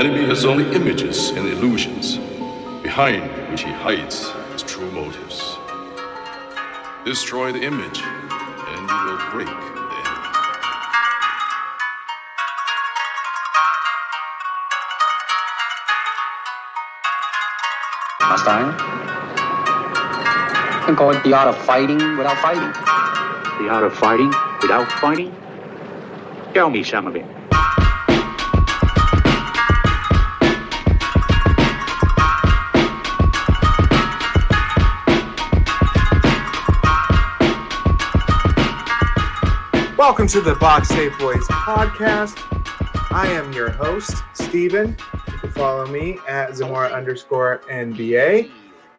enemy has only images and illusions, behind which he hides his true motives. Destroy the image, and you will break the enemy. Master, I can call it the art of fighting without fighting. The art of fighting without fighting? Tell me some of it. Welcome to the Box Safe Boys podcast. I am your host, Steven. You can follow me at Zamora_NBA,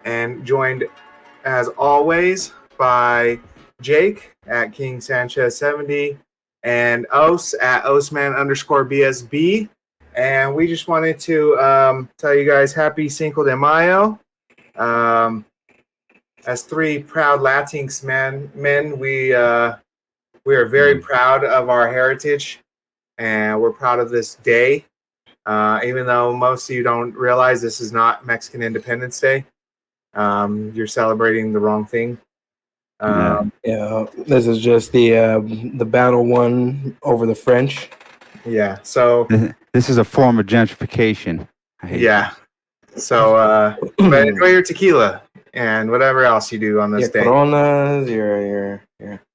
and joined as always by Jake at King Sanchez 70 and Os at Osman_BSB. And we just wanted to tell you guys happy Cinco de Mayo. As three proud latinx men, we are very proud of our heritage, and we're proud of this day. Even though most of you don't realize this is not Mexican Independence Day. You're celebrating the wrong thing. This is just the battle won over the French. Yeah, so this is a form of gentrification. Yeah. So but enjoy your tequila and whatever else you do on this day. Coronas, your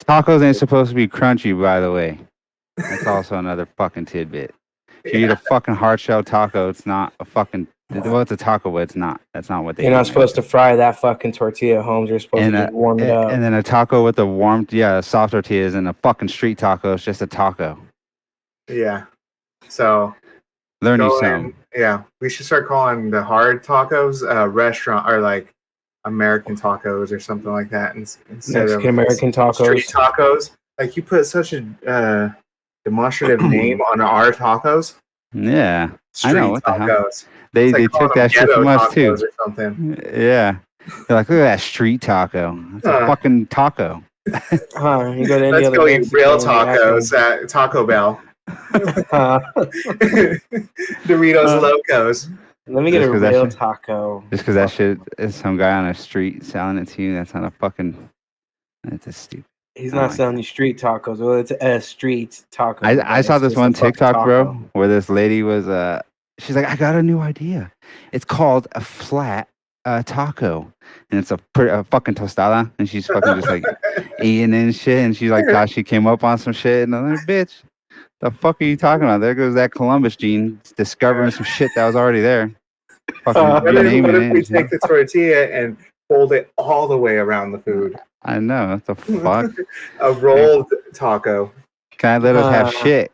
Tacos ain't supposed to be crunchy, by the way. That's also another fucking tidbit. If you eat a fucking hard shell taco, it's not a fucking. Well, it's a taco, but it's not. That's not what they. You're not supposed to fry that fucking tortilla at home. You're supposed to just warm it up. And then a taco with the warm, soft tortillas, and a fucking street taco is just a taco. Yeah. So. Learn you some. Yeah, we should start calling the hard tacos restaurant or like American tacos or something like that instead Mexican American tacos. Street tacos. Like you put such a demonstrative name on our tacos. Yeah, street I know what tacos. The hell. They took that shit from us too. Or something. Yeah, they're like, look at that street taco. It's a fucking taco. You go to any Let's other go eat Mexican real tacos at Taco Bell. Doritos Locos. Let me get a real taco. Just because that shit is some guy on a street selling it to you, that's not a fucking. That's a stupid. He's not selling you street tacos. Well, it's a street taco. I saw this one TikTok, bro, where this lady was she's like, I got a new idea. It's called a flat taco, and it's a fucking tostada, and she's fucking just like eating and shit, and she's like thought she came up on some shit, and I'm like, bitch, the fuck are you talking about? There goes that Columbus gene discovering some shit that was already there. What if we take the tortilla and fold it all the way around the food? I know, what the fuck? A rolled taco. Can I let us have shit?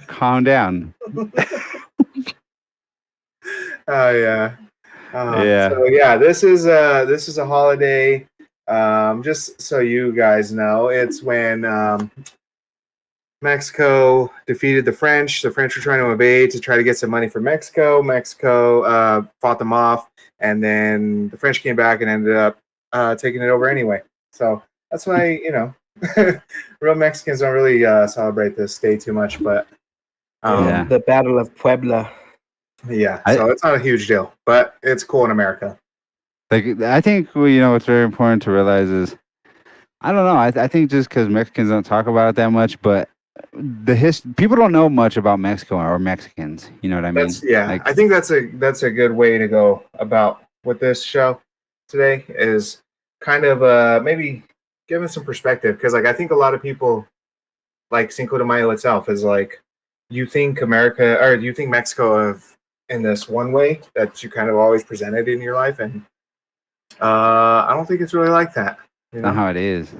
Calm down. Oh yeah. Yeah. So yeah, this is a holiday. Just so you guys know, it's when Mexico defeated the French. The French were trying to invade to try to get some money from Mexico. Mexico fought them off, and then the French came back and ended up taking it over anyway. So that's why, real Mexicans don't really celebrate this day too much. But the Battle of Puebla. Yeah, so it's not a huge deal, but it's cool in America. Like, I think what's very important to realize is, I don't know. I think just because Mexicans don't talk about it that much, but people don't know much about Mexico or Mexicans. You know what I mean? I think that's a good way to go about with this show today, is kind of maybe giving some perspective, because like I think a lot of people like Cinco de Mayo itself is like, you think America or you think Mexico in this one way that you kind of always presented in your life, and I don't think it's really like that. Not how it is.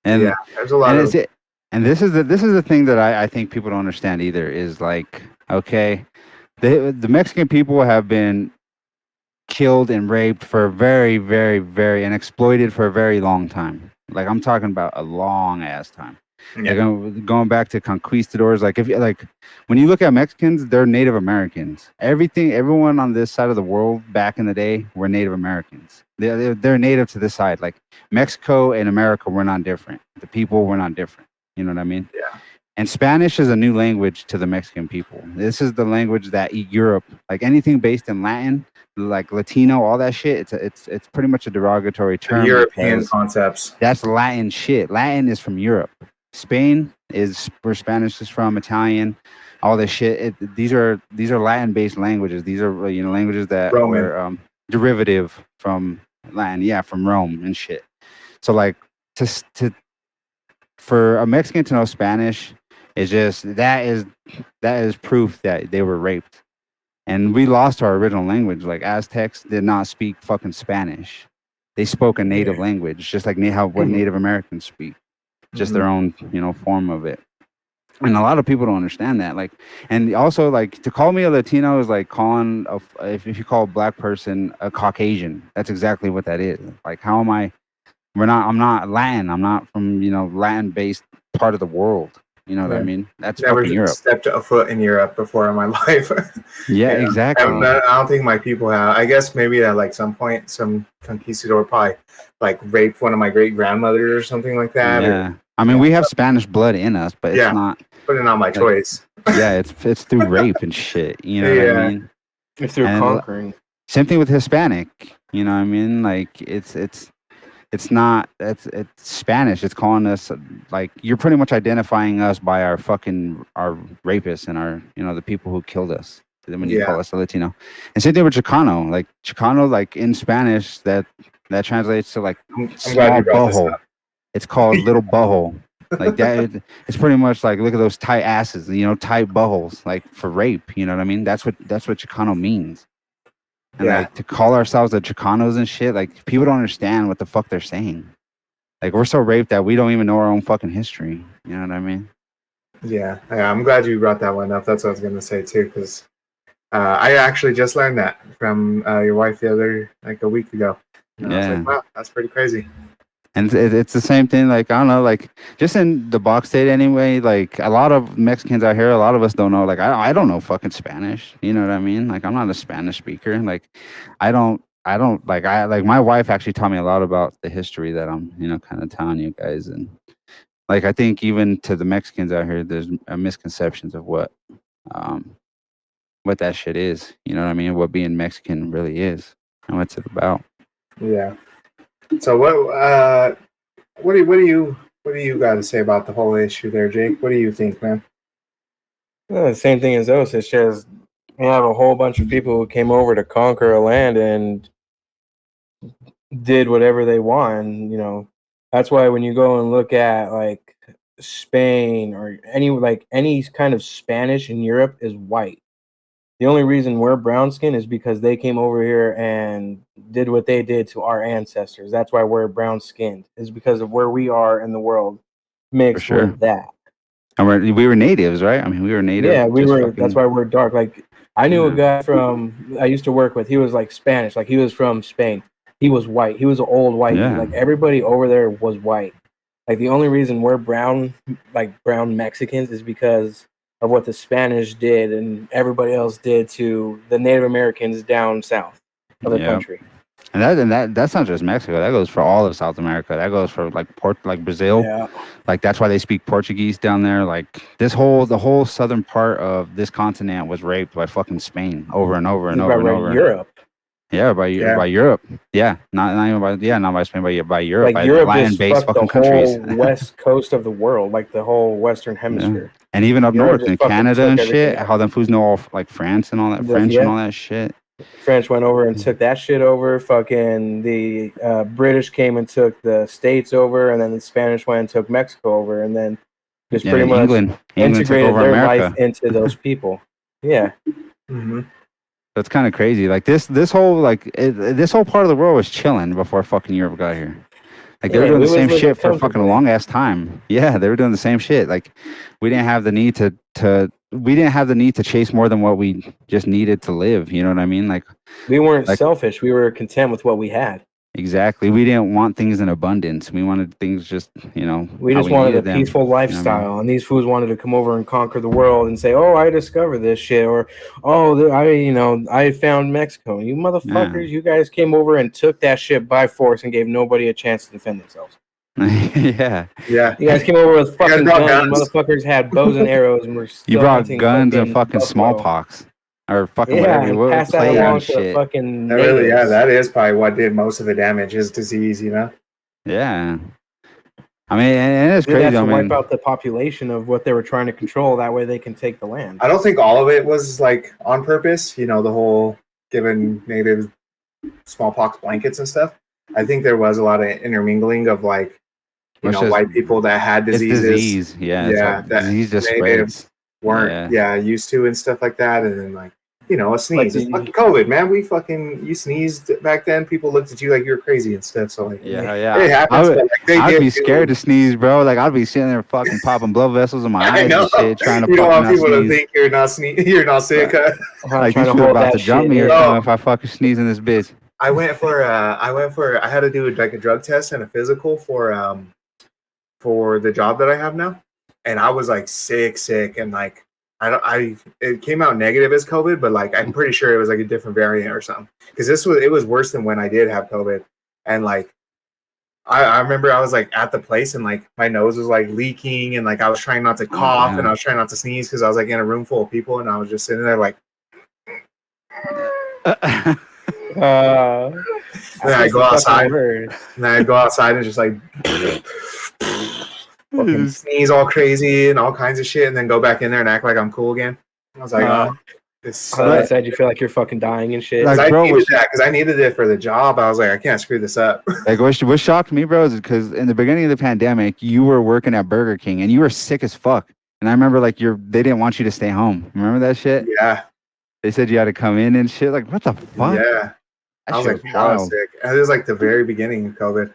And there's a lot of it. And this is the thing that I think people don't understand either, is like, okay, the Mexican people have been killed and raped for very, very, very, and exploited for a very long time. Like, I'm talking about a long ass time. Yeah. Like, going back to conquistadors, like when you look at Mexicans, they're Native Americans. Everyone on this side of the world back in the day were Native Americans. They're native to this side. Like, Mexico and America were not different. The people were not different. You know what I mean? Yeah. And Spanish is a new language to the Mexican people. This is the language that Europe, like anything based in Latin, like Latino, all that shit. It's pretty much a derogatory term European because concepts. that's Latin shit. Latin is from Europe. Spain is where Spanish is from. Italian, all this shit. These are Latin based languages. These are languages that Roman. were derivative from Latin. Yeah, from Rome and shit. So like to for a Mexican to know Spanish is just that is proof that they were raped. And we lost our original language. Like Aztecs did not speak fucking Spanish. They spoke a native language, just like what Native Americans speak, just their own, form of it. And a lot of people don't understand that. Like, and also like to call me a Latino is like calling if you call a black person a Caucasian. That's exactly what that is. Like, how am I? I'm not Latin. I'm not from Latin-based part of the world. You know what I mean? That's never fucking Europe. Stepped a foot in Europe before in my life. Yeah, exactly. I don't think my people have. I guess maybe at like some point, some conquistador probably like raped one of my great grandmothers or something like that. Yeah, I mean we have Spanish blood in us, but it's not. But it's not my choice. Yeah, it's through rape and shit. You know what I mean? It's through conquering. Same thing with Hispanic. You know what I mean? Like it's not it's Spanish. It's calling us like you're pretty much identifying us by our rapists and our the people who killed us. When you call us a Latino, and same thing with Chicano. Like Chicano, like in Spanish, that translates to like small butthole. It's called little butthole. Like that. It's pretty much like look at those tight asses. Tight buttholes. Like for rape. You know what I mean? That's what Chicano means. And like to call ourselves the Chicanos and shit, like people don't understand what the fuck they're saying. Like we're so raped that we don't even know our own fucking history. You know what I mean? Yeah, I'm glad you brought that one up. That's what I was gonna say too, because I actually just learned that from your wife a week ago. And I was like, wow, that's pretty crazy. And it's the same thing. Like I don't know, like just in the box state anyway. Like a lot of Mexicans out here, a lot of us don't know. Like I don't know fucking Spanish. You know what I mean? Like I'm not a Spanish speaker. Like I don't like my wife actually taught me a lot about the history that I'm kind of telling you guys. And like I think even to the Mexicans out here, there's misconceptions of what that shit is. You know what I mean? What being Mexican really is and what's it about. Yeah. So what do you got to say about the whole issue there, Jake? What do you think, man? Well, the same thing as those. It's just we have a whole bunch of people who came over to conquer a land and did whatever they want. That's why when you go and look at like Spain or any kind of Spanish in Europe is white. The only reason we're brown skin is because they came over here and did what they did to our ancestors. That's why we're brown skinned. Is because of where we are in the world mixed with that. And we were natives, right? I mean, we were native. Yeah, we were. That's why we're dark. Like I knew a guy I used to work with. He was like Spanish. Like he was from Spain. He was white. He was an old white. Yeah. Like everybody over there was white. Like the only reason we're brown, like brown Mexicans, is because of what the Spanish did and everybody else did to the Native Americans down south of the country. And that's not just Mexico. That goes for all of South America. That goes for like Brazil. Yeah. Like that's why they speak Portuguese down there. Like the whole southern part of this continent was raped by fucking Spain over and over and over and over. Europe. Yeah, by Europe. Yeah, not even by Spain, by Europe. Like by Europe Latin-based fucking the countries. Whole west coast of the world, like the whole Western Hemisphere. Yeah. And even up north in Canada and shit, how them fools know all like France and all that French and all that shit. French went over and took that shit over. Fucking the British came and took the States over, and then the Spanish went and took Mexico over, and then just pretty much England integrated over their America. life into those people. Yeah. Mm-hmm. That's kind of crazy. Like this whole this whole part of the world was chilling before fucking Europe got here. Like they were doing the same shit for fucking a long ass time. Yeah, they were doing the same shit. Like we didn't have the need to chase more than what we just needed to live. You know what I mean? Like we weren't selfish. We were content with what we had. Exactly. We didn't want things in abundance. We wanted things just, we just wanted a peaceful lifestyle. And these fools wanted to come over and conquer the world and say, "Oh, I discovered this shit," or "Oh, I found Mexico." You motherfuckers, you guys came over and took that shit by force and gave nobody a chance to defend themselves. Yeah. Yeah. You guys came over with fucking brought guns. guns. Motherfuckers had bows and arrows, and we're still You brought hunting guns and fucking buffalo. smallpox. Or fucking Yeah, whatever. and What pass that plague along and to the shit. fucking That really, natives. that is probably what did most of the damage is disease, you know? Yeah. I mean, and it's Did that crazy. to I mean, wipe out the population of what they were trying to control. That way they can take the land. I don't think all of it was like on purpose, you know, the whole giving native smallpox blankets and stuff. I think there was a lot of intermingling of like, you It's know, just- white people that had it's diseases disease. Yeah. Yeah, It's that disease just native spreads. weren't used to and stuff like that. And then like, you know, a sneeze. Like It's fucking COVID, man. You sneezed back then. People looked at you like you were crazy and stuff. So like, Yeah. it happens. But like, they I'd did be do- scared to sneeze, bro. Like I'd be sitting there fucking popping blood vessels in my I eyes know. and shit, trying to You don't fucking want not people to sneeze. think you're not sick. Like trying these to people hold about that to jump shit me or in. something if I fucking sneeze in this bitch. I had to do like a drug test and a physical for the job that I have now, and I was like sick, and like it came out negative as COVID, but like I'm pretty sure it was like a different variant or something because it was worse than when I did have COVID, and like I remember I was like at the place and like my nose was like leaking and like I was trying not to cough yeah. and I was trying not to sneeze because I was like in a room full of people and I was just sitting there like. Then I go outside. And then I go outside and just like fucking sneeze all crazy and all kinds of shit, and then go back in there and act like I'm cool again. I was like, this On the sucks. side, you feel like you're fucking dying and shit. Like, I bro, needed that because I needed it for the job. I was like, I can't screw this up. Like what shocked me, bro, is because in the beginning of the pandemic, you were working at Burger King and you were sick as fuck. And I remember like they didn't want you to stay home. Remember that shit? Yeah, They said you had to come in and shit. Like what the fuck? yeah. That I was shit like, was hella wild. sick. And it was like the very beginning of COVID.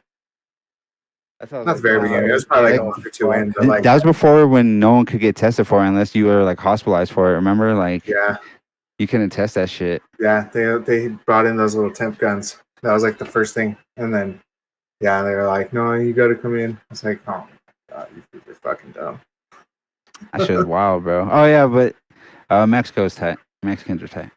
Not the very beginning. It was probably like a month or two in. But like, That was before when no one could get tested for it unless you were like hospitalized for it. Remember? Like yeah, you couldn't test that shit. yeah. They brought in those little temp guns. That was like the first thing, and then yeah, they were like, no, you got to come in. I was like, oh my god, you people are fucking dumb. That shit was wild, bro. Oh yeah, but Mexico's tight. Mexicans are tight.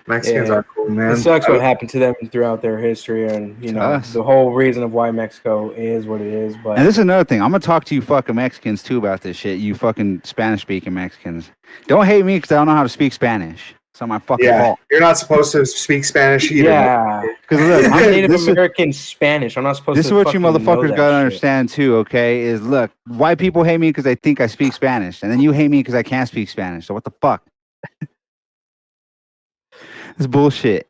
Mexicans Yeah. are cool, man. It sucks what happened to them throughout their history, and you know us. the whole reason of why Mexico is what it is. But And this is another thing. I'm gonna talk to you fucking Mexicans too about this shit. You fucking Spanish speaking Mexicans. Don't hate me because I don't know how to speak Spanish. It's not my fucking Yeah, fault. you're not supposed to speak Spanish either. yeah, Because look, I'm Native this is, American Spanish. I'm not supposed this to. is what you fucking know motherfuckers that gotta shit. understand too. Okay, is look, white people hate me because they think I speak Spanish, and then you hate me because I can't speak Spanish. So what the fuck? It's bullshit.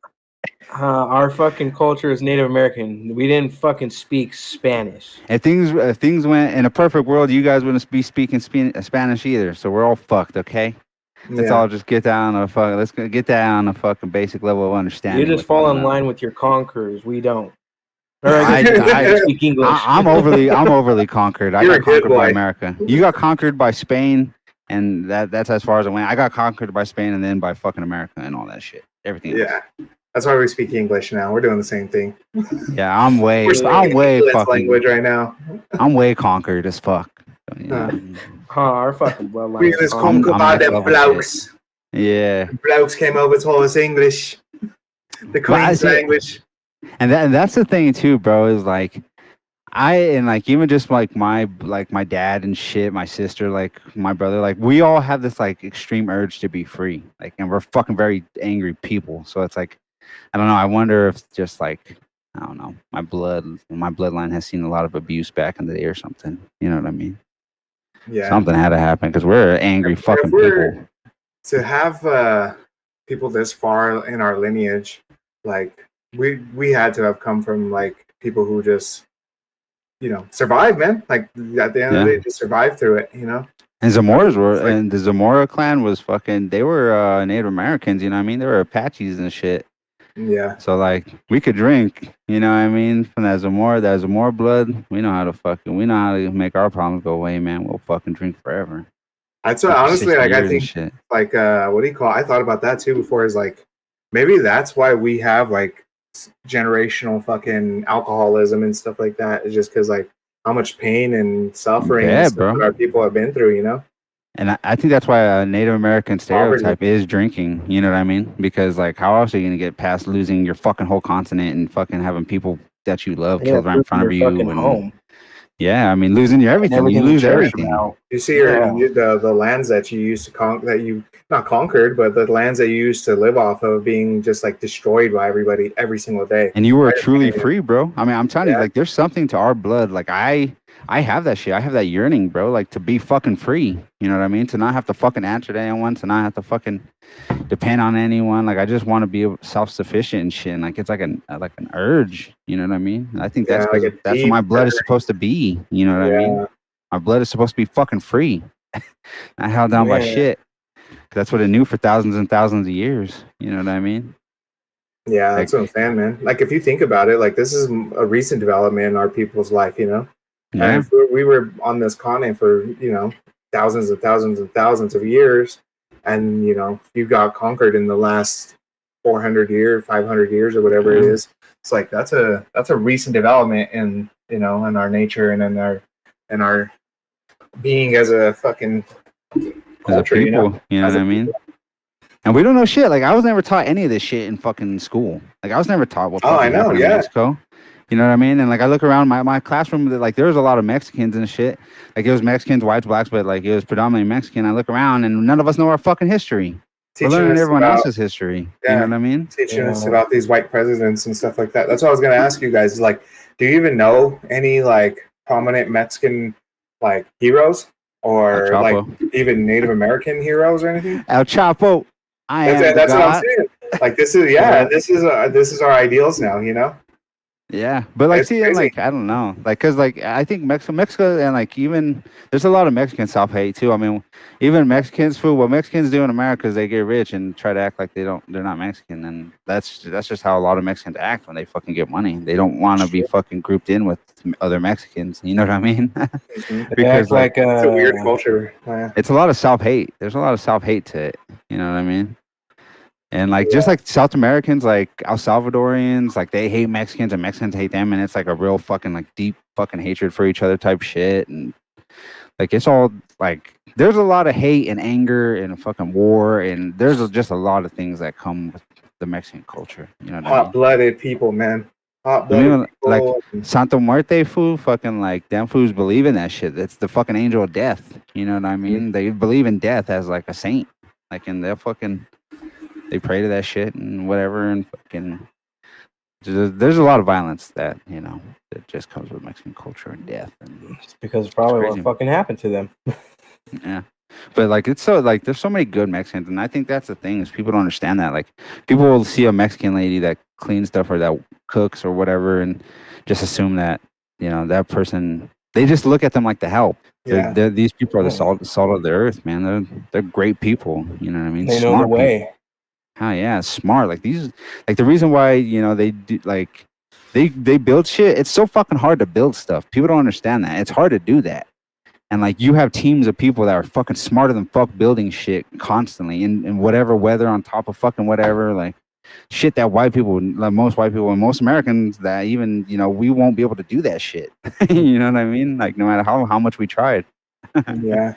Our fucking culture is Native American. We didn't fucking speak Spanish. If things went in a perfect world, you guys wouldn't be speaking Spanish either. So we're all fucked. Okay. Let's Yeah. all just get down on a fucking. Let's get down on a fucking basic level of understanding. You just with fall one in another. line with your conquerors. We don't. Or I- guess I- you speak English. I'm overly conquered. I You're got a good conquered by boy. America. You got conquered by Spain, and that's as far as I went. I got conquered by Spain, and then by fucking America and all that shit. Everything. else. Yeah. That's why we speak English now. We're doing the same thing. Yeah, I'm way English fucking. language right now. I'm way conquered as fuck. Yeah. Our fucking bloodline. We just I'm come by next them level blokes. Yeah. Blokes came over, told us English. The Queen's see- language. And that's the thing too, bro, is like like even just like my dad and shit, my sister, like my brother, like we all have this like extreme urge to be free. Like, and we're fucking very angry people. So it's like, I don't know. I wonder if just like, I don't know, my bloodline has seen a lot of abuse back in the day or something. You know what I mean? Yeah. Something had to happen because we're angry If fucking we're- people. To have people this far in our lineage, like we had to have come from like people who just, you know, survived, man. Like at the end of the day, just survived through it, you know. And Zamoras were, It's like- and the Zamora clan was fucking. They were Native Americans. You know what I mean? They were Apaches and shit. Yeah. So like we could drink, you know what I mean, from that Zamora blood. We know how to make our problems go away, man. We'll fucking drink forever. That's what, honestly, 60 like I years and think shit. like what do you call it? I thought about that too before, is like maybe that's why we have like generational fucking alcoholism and stuff like that. It's just because like how much pain and suffering Yeah, and stuff bro. that our people have been through, you know. And I think that's why a Native American Poverty. stereotype is drinking. You know what I mean? Because like, how else are you gonna get past losing your fucking whole continent and fucking having people that you love killed right in front of you? Fucking And home. Yeah, I mean, losing your everything. You everything lose cherish everything. now. You see Yeah. the lands that you used to that you not conquered, but the lands that you used to live off of being just like destroyed by everybody every single day. And you were Right? truly free, bro. I mean, I'm telling you, Yeah. like, there's something to our blood. Like, I have that shit. I have that yearning, bro. Like, to be fucking free. You know what I mean? To not have to fucking answer to anyone. To not have to fucking depend on anyone. Like, I just want to be self-sufficient and shit. And, like, it's like an urge. You know what I mean? I think that's like because a that's what deep my blood is urge. supposed to be. You know what I mean? Yeah. My blood is supposed to be fucking free, not held down by Yeah. shit. That's what it knew for thousands and thousands of years. You know what I mean? Yeah, that's what I'm saying, man. Like, if you think about it, like, this is a recent development in our people's life, you know? Yeah. And if we were on this continent for, thousands and thousands and thousands of years, and, you got conquered in the last 400 years, 500 years, or whatever it is, it's like, that's a recent development in, in our nature and in our being as a fucking culture, as a people, you know as what a I mean? And we don't know shit. Like, I was never taught any of this shit in fucking school. Like, I was never taught what Oh, I fucking know, happened yeah. in Mexico. You know what I mean? And, like, I look around my classroom, like, there was a lot of Mexicans and shit. Like, it was Mexicans, whites, blacks, but, like, it was predominantly Mexican. I look around, and none of us know our fucking history. We're Teaching learning us everyone about- else's history. Yeah. You know what I mean? teaching us Yeah. about these white presidents and stuff like that. That's what I was going to ask you guys. Is like, do you even know any like prominent Mexican like heroes or El like Chapo. even Native American heroes or anything? El Chapo. That's what I'm saying. Like, this is Yeah. this is our ideals now. You know? Yeah, but like, It's see, and, crazy. like, I don't know, like, cause like I think Mexico, and like even there's a lot of Mexican self hate too. I mean, even Mexicans, what Mexicans do in America is they get rich and try to act like they're not Mexican, and that's just how a lot of Mexicans act when they fucking get money. They don't want to be fucking grouped in with other Mexicans. You know what I mean? Mhm. They act like It's a weird culture. Yeah. it's a lot of self hate. There's a lot of self hate to it. You know what I mean? And like, just like South Americans, like El Salvadorians, like they hate Mexicans and Mexicans hate them, and it's like a real fucking like deep fucking hatred for each other type shit. And like, it's all like, there's a lot of hate and anger and fucking war, and there's just a lot of things that come with the Mexican culture. You know what I mean? Hot-blooded people, man. I Hot-blooded mean, like people. Santa Muerte food, fucking like them fools believe in that shit. That's the fucking angel of death. You know what I mean? They believe in death as like a saint. Like, in their fucking, they pray to that shit and whatever, and fucking, there's a lot of violence that, you know, that just comes with Mexican culture and death. And it's because probably crazy. what fucking happened to them. yeah. But like, it's so like, there's so many good Mexicans, and I think that's the thing, is people don't understand that. Like, people will see a Mexican lady that cleans stuff or that cooks or whatever, and just assume that, you know, that person, they just look at them like the help. Yeah. These people are the salt of the earth, man. They're great people. You know what I mean? They know the Smart way. people. Oh yeah, smart. Like, these, like, the reason why, you know, they do, like, they build shit. It's so fucking hard to build stuff. People don't understand that. It's hard to do that. And like, you have teams of people that are fucking smarter than fuck building shit constantly in whatever weather, on top of fucking whatever, like shit that white people, like most white people and most Americans, that even, you know, we won't be able to do that shit. You know what I mean? Like, no matter how much we tried. Yeah,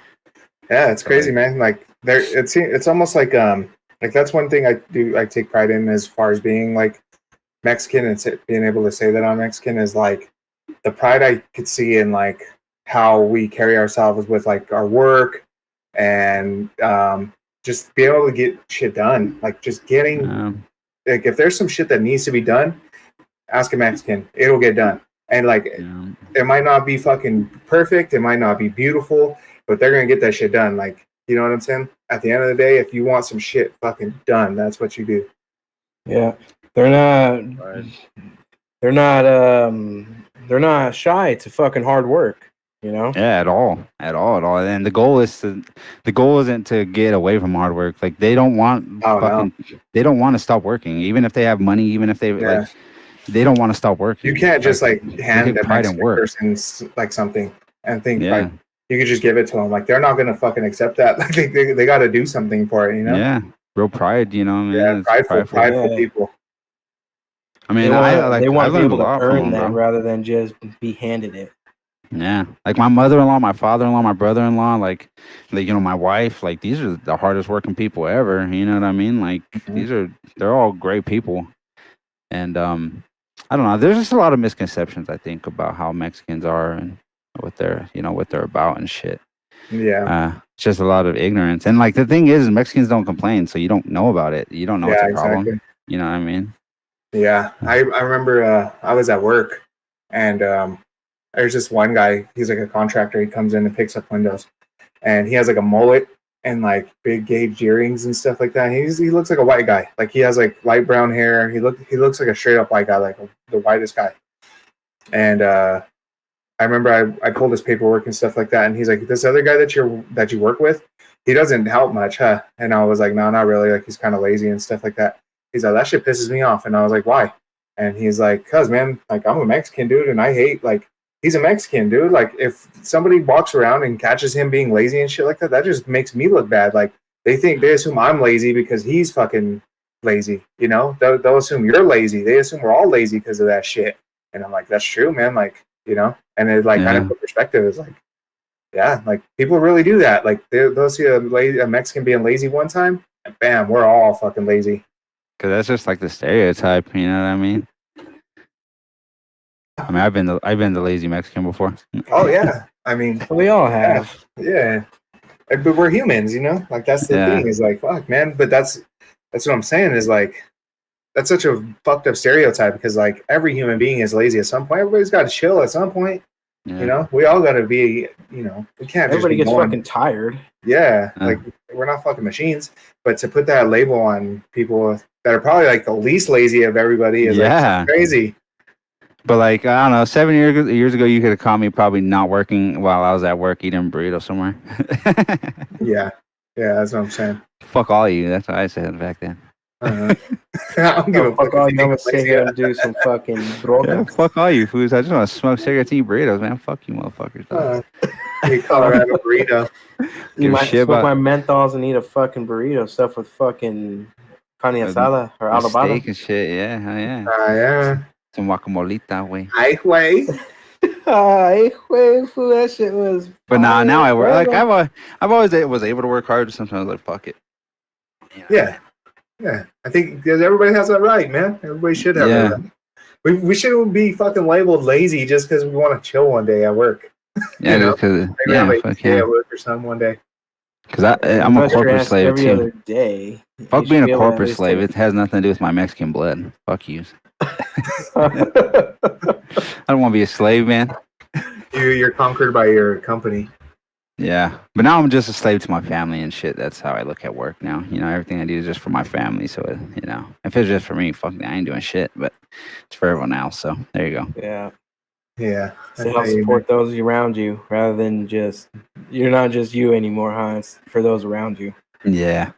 it's crazy, man. Like, it's almost like that's one thing I take pride in, as far as being like Mexican and being able to say that I'm Mexican, is like the pride I could see in like how we carry ourselves with like our work, and just be able to get shit done. Like, just getting like, if there's some shit that needs to be done, ask a Mexican, it'll get done. And like, it might not be fucking perfect, it might not be beautiful, but they're gonna get that shit done. Like, you know what I'm saying? At the end of the day, if you want some shit fucking done, that's what you do. Yeah, they're not shy to fucking hard work. You know? Yeah, at all. And the goal isn't to get away from hard work. Like, they don't want they don't want to stop working, even if they have money, even if they like, they don't want to stop working. You can't just like hand a pride in Mexican work. person like something and think like you could just give it to them. Like, they're not gonna fucking accept that. Like, they got to do something for it, you know? Yeah, real pride, you know. Yeah, prideful people. I mean, they want to be able to earn that bro. rather than just be handed it. Yeah, like my mother-in-law, my father-in-law, my brother-in-law, like, you know, my wife, like, these are the hardest working people ever. You know what I mean? Like, they're all great people. And I don't know. There's just a lot of misconceptions, I think, about how Mexicans are, and what they're what they're about and shit. Yeah. It's just a lot of ignorance. And like the thing is, Mexicans don't complain, so you don't know about it. You don't know it's Yeah, a problem. exactly. You know what I mean? Yeah. I remember I was at work and there's this one guy, he's like a contractor, he comes in and picks up windows. And he has like a mullet and like big gauge earrings and stuff like that. He looks like a white guy. Like he has like light brown hair. He looks like a straight up white guy, like the whitest guy. And I remember I pulled his paperwork and stuff like that, and he's like, "This other guy that you work with, he doesn't help much, huh?" And I was like, "No, not really. Like he's kind of lazy and stuff like that." He's like, "That shit pisses me off," and I was like, "Why?" And he's like, "Cause man, like I'm a Mexican dude, and I hate like he's a Mexican dude. Like if somebody walks around and catches him being lazy and shit like that, that just makes me look bad. Like they assume I'm lazy because he's fucking lazy. You know, they'll assume you're lazy. They assume we're all lazy because of that shit." And I'm like, "That's true, man. Like." You know, and it like kind of put perspective is like, yeah, like people really do that. Like they'll see a Mexican being lazy one time, and bam, we're all fucking lazy. Because that's just like the stereotype. You know what I mean? I mean, I've been the lazy Mexican before. Oh yeah, I mean, We all have. yeah. But we're humans, you know. Like that's the thing is like, fuck, man. But that's what I'm saying is like. That's such a fucked up stereotype because like every human being is lazy at some point. Everybody's got to chill at some point. Yeah. You know, we all got to be. You know, we can't. Everybody gets fucking tired. Yeah, like we're not fucking machines. But to put that label on people that are probably like the least lazy of everybody is like crazy. But like I don't know, 7 years ago, you could have caught me probably not working while I was at work eating burrito somewhere. yeah, that's what I'm saying. Fuck all you. That's what I said back then. I don't give a fuck. All you want to sit here and do some fucking broken. Yeah, fuck all you fools. I just want to smoke cigarettes and eat burritos, man. Fuck you, motherfuckers. Colorado burrito. You might smoke my menthols and eat a fucking burrito stuff with fucking carne asada or adobado. Steak and shit. Yeah, hell yeah. Yeah. Some guacamolita, way. Ay, güey. Ay, güey, fool, that shit was. But now I work. Like I've always was able to work hard. Sometimes like fuck it. Yeah. Yeah, I think because everybody has that right, man. Everybody should have that right. We shouldn't be fucking labeled lazy just because we want to chill one day at work. Yeah, because at work or something one day. Because I'm a corporate slave every too. Other day. Fuck being a corporate slave. It has nothing to do with my Mexican blood. Fuck you. I don't want to be a slave, man. You're conquered by your company. Yeah, but now I'm just a slave to my family and shit. That's how I look at work now. You know, everything I do is just for my family. So, you know, if it's just for me, fuck me, I ain't doing shit. But it's for everyone else. So there you go. Yeah. So help support those around you rather than you're not just you anymore, huh? It's for those around you. Yeah.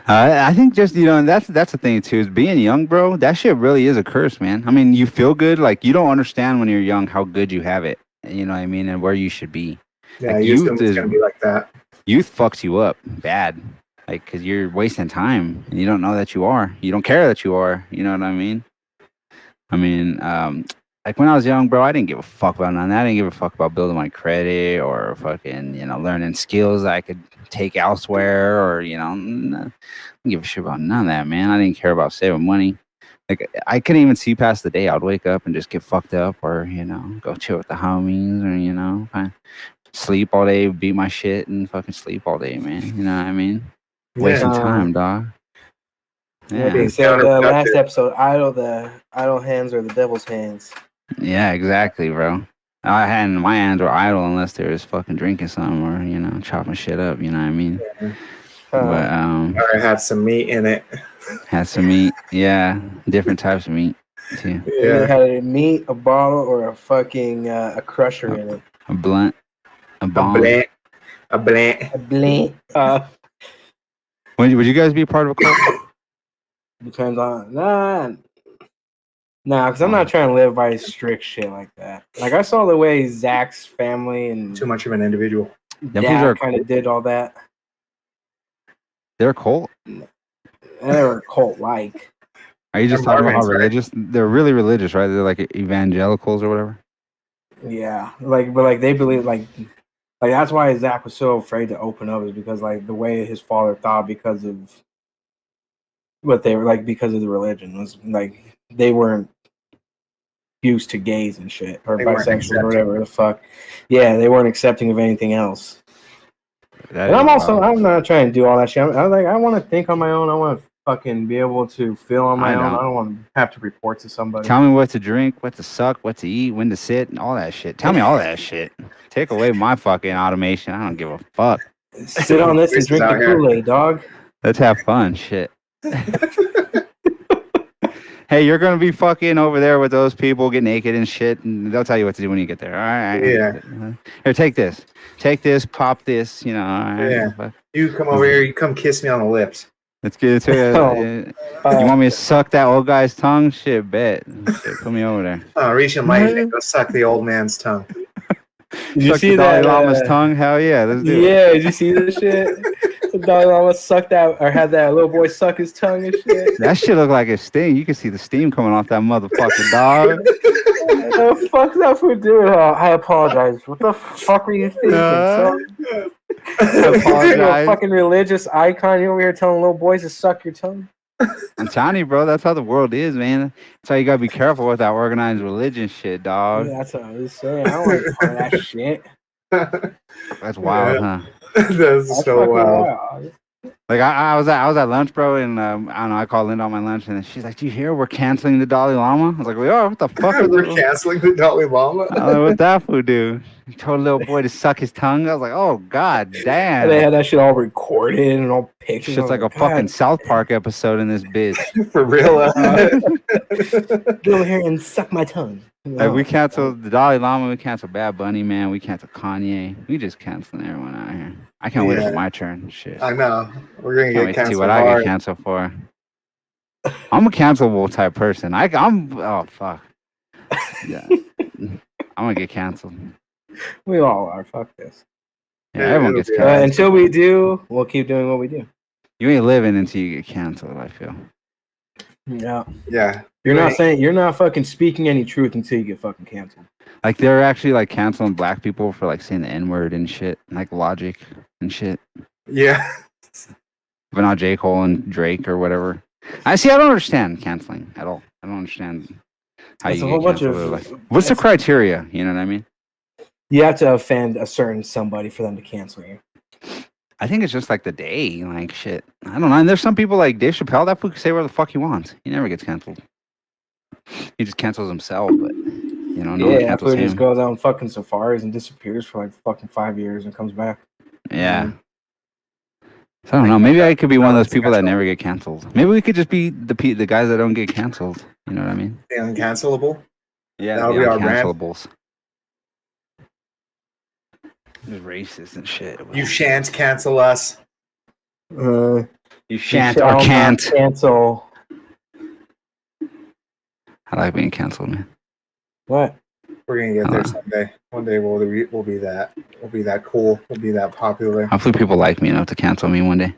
I think just, you know, and that's the thing too, is being young, bro, that shit really is a curse, man. I mean, you feel good. Like, you don't understand when you're young how good you have it. You know what I mean? And where you should be. Yeah, like, youth is going to be like that. Youth fucks you up bad. Like, because you're wasting time and you don't know that you are. You don't care that you are. You know what I mean? Like when I was young, bro, I didn't give a fuck about none of that. I didn't give a fuck about building my credit or fucking, you know, learning skills I could take elsewhere or, you know, I didn't give a shit about none of that, man. I didn't care about saving money. Like, I couldn't even see past the day. I'd wake up and just get fucked up or, you know, go chill with the homies or, you know, sleep all day, beat my shit and fucking sleep all day, man. You know what I mean? Wasting time, dog. Yeah. They said last episode, idle hands are the devil's hands. Yeah, exactly, bro. My hands were idle unless there was fucking drinking something or, you know, chopping shit up, you know what I mean? Yeah. But or it had some meat in it. Had some meat, yeah. Different types of meat too. Yeah. It had a meat, a bottle, or a fucking a crusher in it. A blunt. A bomb. A blunt. Would you guys be part of a cult? Depends on because I'm not trying to live by strict shit like that. Like I saw the way Zach's family and too much of an individual. Dad kind of did all that. They're a cult. They're a cult-like. Are you just talking about how religious? Right? They're really religious, right? They're like evangelicals or whatever. Yeah, but they believe like that's why Zach was so afraid to open up is because like the way his father thought because of what they were like because of the religion was like they weren't abuse to gays and shit, or They weren't bisexual, or accepting. whatever the fuck. Yeah, they weren't accepting of anything else. That And is I'm wild. not trying to do all that shit. I'm like, I want to think on my own. I want to fucking be able to feel on my own. I don't want to have to report to somebody. Tell me what to drink, what to suck, what to eat, when to sit, and all that shit. Tell me all that shit. Take away my fucking automation. I don't give a fuck. Sit on this and drink the Kool-Aid, dog. Let's have fun, shit. Hey, you're gonna be fucking over there with those people, get naked and shit, and they'll tell you what to do when you get there. All right. Yeah. Here, take this, pop this. You know. All right. Yeah. You come over here. You come kiss me on the lips. Let's get to it. You want me to suck that old guy's tongue? Shit, bet. Shit, put me over there. Oh, reach in my hand. Go suck the old man's tongue. Did you Suck see the Dalai that? Lama's tongue? Hell yeah, let's do it. Yeah, did you see this shit? The Dalai Lama sucked out, or had that little boy suck his tongue and shit. That shit look like a sting. You can see the steam coming off that motherfucker, dog. What the fuck's that for doing? I apologize. What the fuck were you thinking? son? I apologize. You're a fucking religious icon. You over here telling little boys to suck your tongue? I'm telling you, bro, that's how the world is, man. That's why you gotta be careful with that organized religion shit, dog. Yeah, that's what I was saying. I don't want to be part of that shit. That's wild, huh? That's so fucking wild. Like I was at lunch, bro, and I don't know. I called Linda on my lunch, and she's like, "Do you hear? We're canceling the Dalai Lama." I was like, "We are? What the fuck?" We're canceling the Dalai Lama. I don't know what that fool do. He told a little boy to suck his tongue. I was like, "Oh god damn!" They had that shit all recorded and all pictures. Shit's like a fucking South Park episode in this bitch. For real. Go over here and suck my tongue. Like we canceled the Dalai Lama, we canceled Bad Bunny, man. We canceled Kanye. We just canceling everyone out here. I can't wait for my turn. Shit. I know. We're gonna Can't get wait to see canceled what I hard. get canceled for. I'm a cancelable type person. I'm oh fuck. Yeah. I'm gonna get canceled. We all are. Fuck this. Yeah, everyone gets it'll be canceled. Until we do, we'll keep doing what we do. You ain't living until you get canceled, I feel. Yeah. Yeah. You're not fucking speaking any truth until you get fucking canceled. Like they're actually like canceling black people for like saying the N-word and shit. Like Logic and shit. Yeah. But not J. Cole and Drake or whatever. I don't understand canceling at all. I don't understand how It's you a get whole bunch canceled. of- Like, what's the criteria? You know what I mean? You have to offend a certain somebody for them to cancel you. I think it's just like the day, like shit. I don't know. And there's some people like Dave Chappelle. That fool can say whatever the fuck he wants. He never gets canceled. He just cancels himself, but you know, no one Yeah, cancels who just him. goes out on fucking safaris and disappears for like fucking 5 years and comes back. Yeah. So I don't know. Maybe I could be one of those people that never get canceled. Maybe we could just be the guys that don't get canceled. You know what I mean? The uncancelable. Yeah, That'll the be our brand. uncancelables. Just racist and shit. You shan't cancel us. You You shan't shall or not can't. cancel. I like being canceled, man. What? We're gonna get there someday. One day we'll be that. We'll be that cool. We'll be that popular. Hopefully people like me enough to cancel me one day.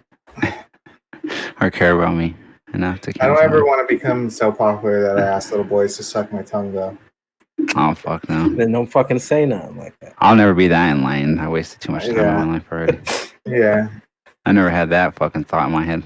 Or care about me enough to I cancel don't ever me. want to become so popular that I ask little boys to suck my tongue, though. Oh, fuck no. Then don't fucking say nothing like that. I'll never be that enlightened. I wasted too much time in my life already. Yeah. I never had that fucking thought in my head.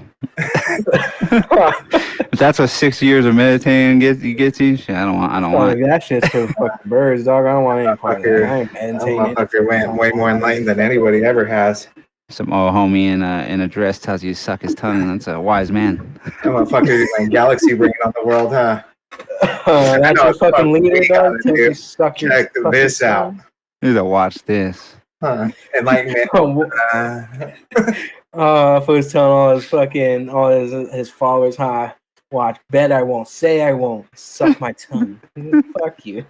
If that's what 6 years of meditating gets you, shit, I don't want it. That shit's for the fucking birds, dog. I don't want any part of that. I ain't That meditating. motherfucker way more enlightened than anybody ever has. Some old homie in a dress tells you to suck his tongue, and that's a wise man. That motherfucker is like galaxy bringing on the world, huh? That's your fucking leader, we dog. gotta Tells do. you suck your Check fucking this out. tongue. You need to watch this. Huh. Enlightenment. If was telling all his followers, huh? Watch, bet I won't, say I won't, suck my tongue. Fuck you.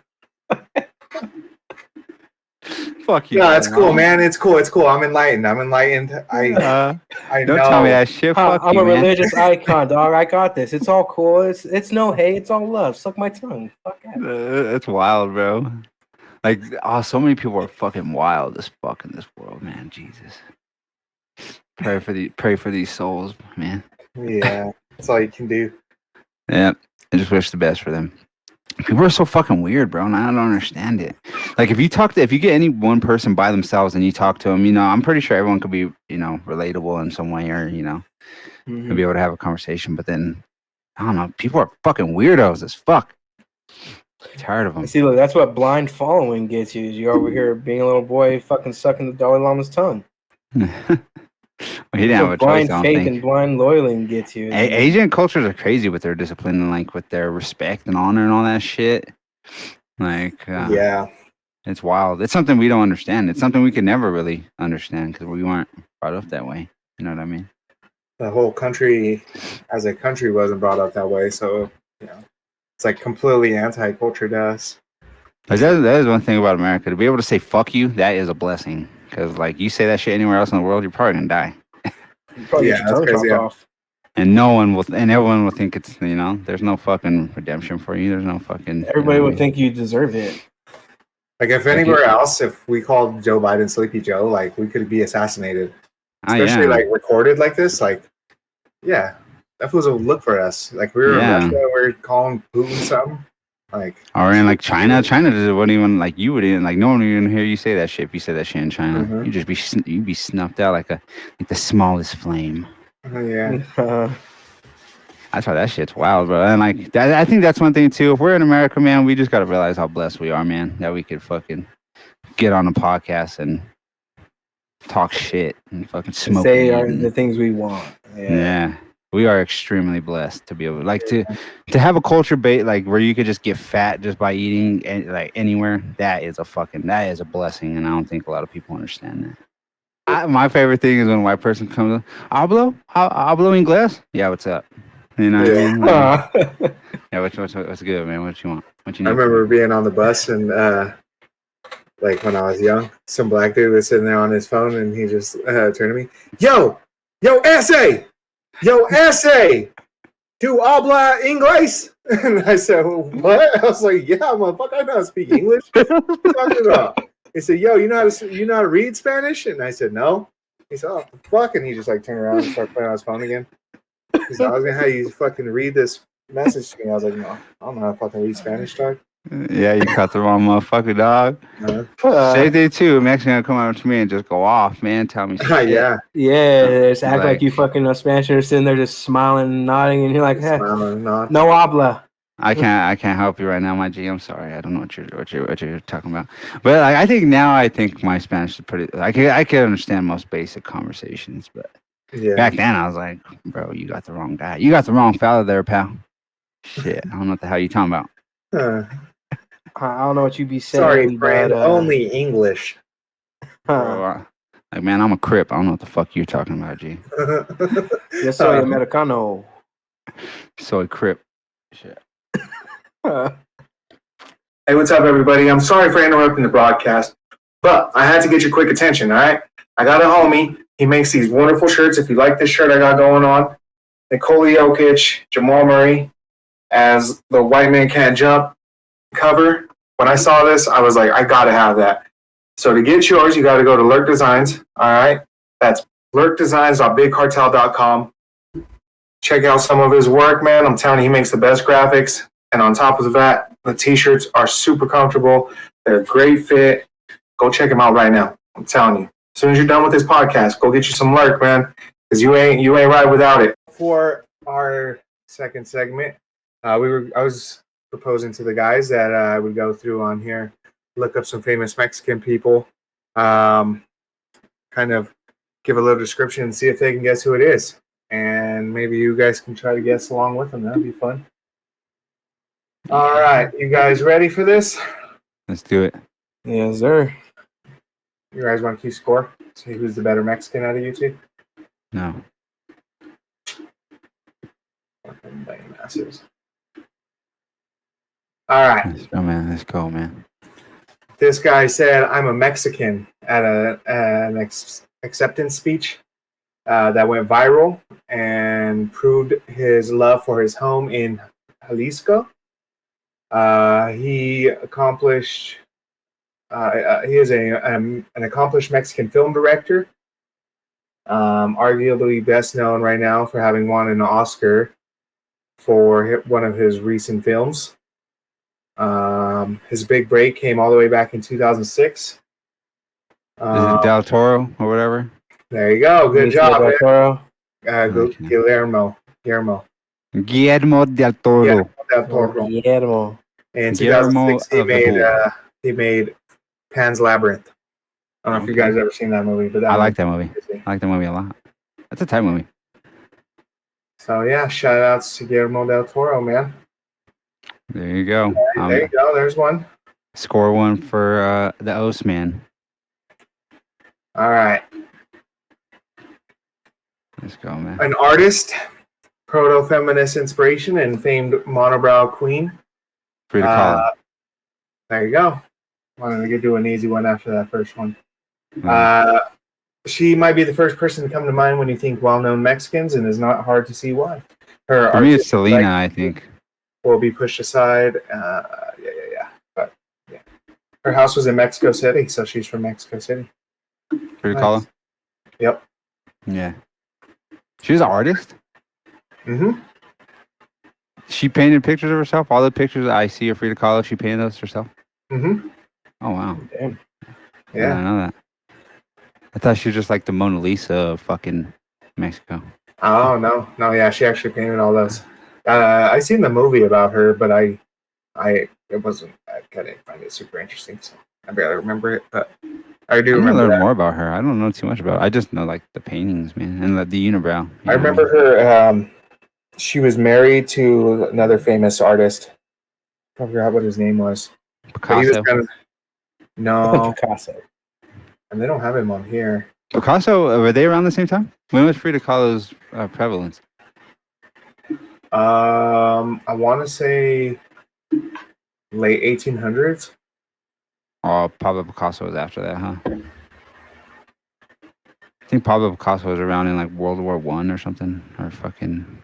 Fuck you. No, it's cool, man. It's cool. I'm enlightened. I Don't know. tell me that shit. Fuck I'm you, a man. religious icon, dog. I got this. It's all cool. It's no hate. It's all love. Suck my tongue. Fuck yeah. That's wild, bro. Like, so many people are fucking wild as fuck in this world, man. Jesus. Pray for these souls, man. Yeah, that's all you can do. Yeah, I just wish the best for them. People are so fucking weird, bro, and I don't understand it. Like, if you get any one person by themselves and you talk to them, you know, I'm pretty sure everyone could be, you know, relatable in some way, or, you know, be able to have a conversation. But then, I don't know, people are fucking weirdos as fuck. Tired of them. See, look, that's what blind following gets you. Is you're over here being a little boy, fucking sucking the Dalai Lama's tongue. Well, he didn't have a choice, blind I don't faith think. and blind loyaling gets you. Asian cultures are crazy with their discipline and like with their respect and honor and all that shit. Like, Yeah. it's wild. It's something we don't understand. It's something we could never really understand because we weren't brought up that way. You know what I mean? The whole country, as a country, wasn't brought up that way. So, it's like completely anti-culture to us. Like that is one thing about America. To be able to say "fuck you," that is a blessing. Because like you say that shit anywhere else in the world, you're probably gonna die. Probably Yeah, get your that's tongue crazy, chopped yeah. off. And no one will, and everyone will think it's, there's no fucking redemption for you. There's no fucking. Everybody would think you deserve it. Like, if anywhere else, if we called Joe Biden Sleepy Joe, like, we could be assassinated. Especially, like, recorded like this. Like, yeah, that fool's would look for us. Like, we were in Russia, we were calling Putin something. Like, or in like China wouldn't even, like, you wouldn't, like, no one would even hear you say that shit if you said that shit in China. Mhm. You'd be snuffed out like the smallest flame. Yeah. That's why that shit's wild, bro. And like that, I think that's one thing too. If we're in America, man, we just gotta realize how blessed we are, man. That we could fucking get on a podcast and talk shit and fucking smoke. Say the things we want. Yeah. We are extremely blessed to be able, like, to have a culture like where you could just get fat just by eating like anywhere. That is a blessing, and I don't think a lot of people understand that. My favorite thing is when a white person comes up, hablo inglés? Yeah, what's up? You know what I mean? Like, yeah, what's good, man? What you want? What you need? I remember being on the bus and, like, when I was young, some black dude was sitting there on his phone and he just turned to me, Yo, essay! Do habla inglés? And I said, what? I was like, yeah, motherfucker, I know how to speak English. What are you talking about? He said, yo, you know how to read Spanish? And I said, no. He said, oh, fuck. And he just like turned around and started playing on his phone again. He said, I was going to have you fucking read this message to me. I was like, no, I don't know how to fucking read Spanish, dog. Yeah, you caught the wrong motherfucker, dog. Same thing too. Mexican gonna come over to me and just go off, man. Tell me shit. Yeah. Just act like you fucking know Spanish and you're sitting there just smiling and nodding and you're like, hey, no habla. I can't help you right now, my G. I'm sorry. I don't know what you're talking about. But like, I think my Spanish is pretty. I can understand most basic conversations, but back then I was like, bro, you got the wrong guy. You got the wrong fella there, pal. Shit, I don't know what the hell you talking about. I don't know what you be saying. Sorry, friend. Only English. Bro, like, man, I'm a Crip. I don't know what the fuck you're talking about, G. Yo soy americano. Soy Crip. Shit. Hey, what's up, everybody? I'm sorry for interrupting the broadcast, but I had to get your quick attention, all right? I got a homie. He makes these wonderful shirts. If you like this shirt I got going on, Nikola Jokic, Jamal Murray, as the White Man Can't Jump cover. When I saw this, I was like, I got to have that. So to get yours, you got to go to Lurk Designs, all right? That's lurkdesigns.bigcartel.com. Check out some of his work, man. I'm telling you, he makes the best graphics. And on top of that, the t-shirts are super comfortable. They're a great fit. Go check them out right now. I'm telling you. As soon as you're done with this podcast, go get you some Lurk, man, because you ain't right without it. For our second segment, I was proposing to the guys that I would go through on here, look up some famous Mexican people, kind of give a little description and see if they can guess who it is. And maybe you guys can try to guess along with them. That'd be fun. All right, you guys ready for this? Let's do it. Yes, sir. You guys want to keep score? See who's the better Mexican out of you two? No. Fucking lame asses. All right. Let's go, man. This guy said, I'm a Mexican at an acceptance speech that went viral and proved his love for his home in Jalisco. He is an accomplished Mexican film director, arguably best known right now for having won an Oscar for one of his recent films. His big break came all the way back in 2006. Is it Del Toro or whatever? There you go. Good job, Del Toro. Guillermo. Guillermo del Toro. Del Toro. Guillermo. In Guillermo 2006, of the Bull. he made Pan's Labyrinth. I don't know if you guys ever seen that movie, but I like that movie. I like that movie a lot. That's a tight movie. So yeah, shout outs to Guillermo del Toro, man. There you go. There you go. There's one. Score one for the Oast Man. All right. Let's go, man. An artist, proto-feminist inspiration, and famed monobrow queen. Frida Kahlo. There you go. Wanted to do an easy one after that first one. She might be the first person to come to mind when you think well-known Mexicans, and it's not hard to see why. Her For me, it's Selena, I think. Will be pushed aside. But yeah, her house was in Mexico City, so she's from Mexico City. Frida Kahlo? Yep. Yeah. She was an artist? Mm-hmm. She painted pictures of herself? All the pictures I see of Frida Kahlo, she painted those herself? Mm-hmm. Oh, wow. Damn. Yeah. I didn't know that. I thought she was just like the Mona Lisa of fucking Mexico. Oh, no. No, yeah, she actually painted all those. I seen the movie about her, but it wasn't, I didn't find it super interesting, so I barely remember it, but I do remember learn that. more about her. I don't know too much about her. I just know like the paintings, man, and the unibrow. I remember her, she was married to another famous artist. I forgot what his name was. Picasso. He was kind of, no, Picasso. and they don't have him on here. Picasso, were they around the same time? When was Frida Kahlo's prevalence? I want to say late 1800s. Oh, Pablo Picasso was after that, huh? I think Pablo Picasso was around in like World War I or something, or fucking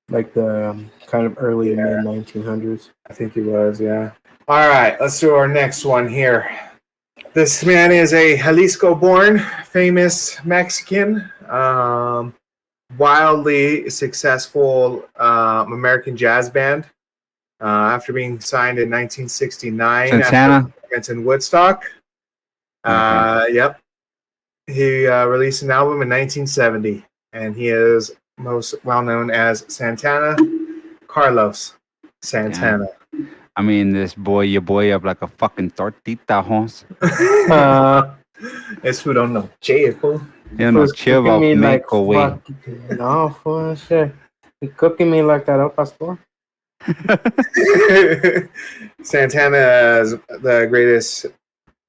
Like the kind of early mid 1900s. I think he was, yeah. All right, let's do our next one here. This man is a Jalisco-born, famous Mexican, wildly successful American jazz band. After being signed in 1969 Santana. in Woodstock. Yep. He released an album in 1970, and he is most well known as Santana, Carlos Santana. Yeah. I mean, this boy, your boy up like a fucking tortita, Hans. It's who don't know. Chico. You know, chill about Mexico way. No, for shit. You cooking me like that, El Pastor? Santana is the greatest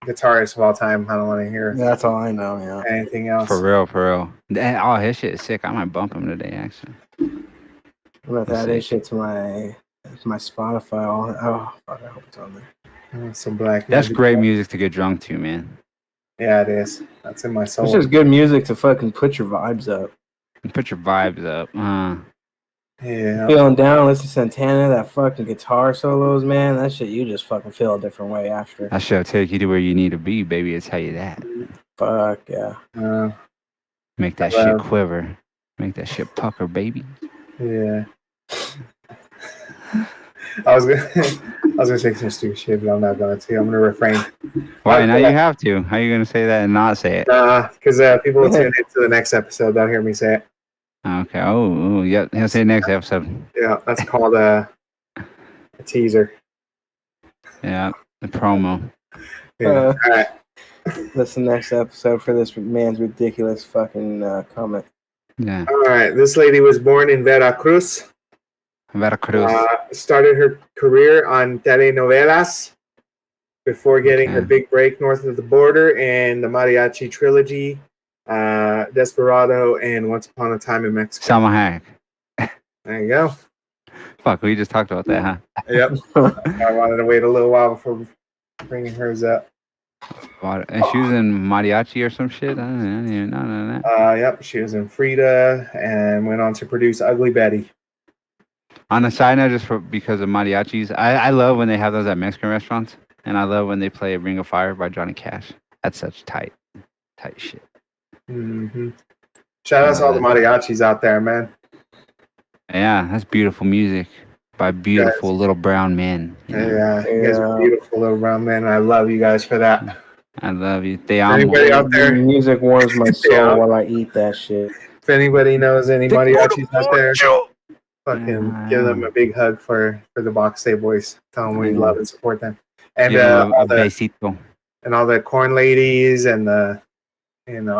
guitarist of all time. I don't want to hear That's all I know, yeah. anything else. For real, for real. Oh, his shit is sick. I might bump him today, actually. I'm about to add this shit to my Spotify. Oh, fuck, I hope it's on there. Some black. That's music. great music to get drunk to, man. Yeah, it is. That's in my soul. It's just good music to fucking put your vibes up. Put your vibes up. Yeah. Feeling down, listen to Santana, that fucking guitar solos, man. That shit, you just fucking feel a different way after. That shit'll take you to where you need to be, baby. I'll tell you that. Fuck, yeah. Make that shit quiver. Make that shit pucker, baby. Yeah. I was gonna say some stupid shit, but I'm not going to. I'm gonna refrain. Why? Now you have to. How are you gonna say that and not say it? Because people will tune into the next episode. They'll hear me say it. Okay. Oh, yeah. He'll say next episode. Yeah, that's called a teaser. Yeah, the promo. Yeah. All right. That's the next episode for this man's ridiculous fucking comment. Yeah. All right. This lady was born in Veracruz. Veracruz. Started her career on telenovelas before getting her big break north of the border in the mariachi trilogy, Desperado, and Once Upon a Time in Mexico. Salma Hayek. There you go. Fuck, we just talked about that, huh? Yep. I wanted to wait a little while before bringing hers up. And she was in mariachi or some shit? I didn't even know that. Yep. She was in Frida and went on to produce Ugly Betty. On the side note, because of mariachis, I love when they have those at Mexican restaurants, and I love when they play Ring of Fire by Johnny Cash. That's such tight shit. Mm-hmm. Shout out to all the mariachis out there, man. Yeah, that's beautiful music by beautiful little brown men. You know? Yeah, you guys are beautiful little brown men. I love you guys for that. I love you. Anybody out there? Music warms my soul while I eat that shit. If anybody knows any mariachis out there, fucking give them a big hug for the Box Day Boys. Tell them we love and support them. And Give them a all the besito. and all the corn ladies and the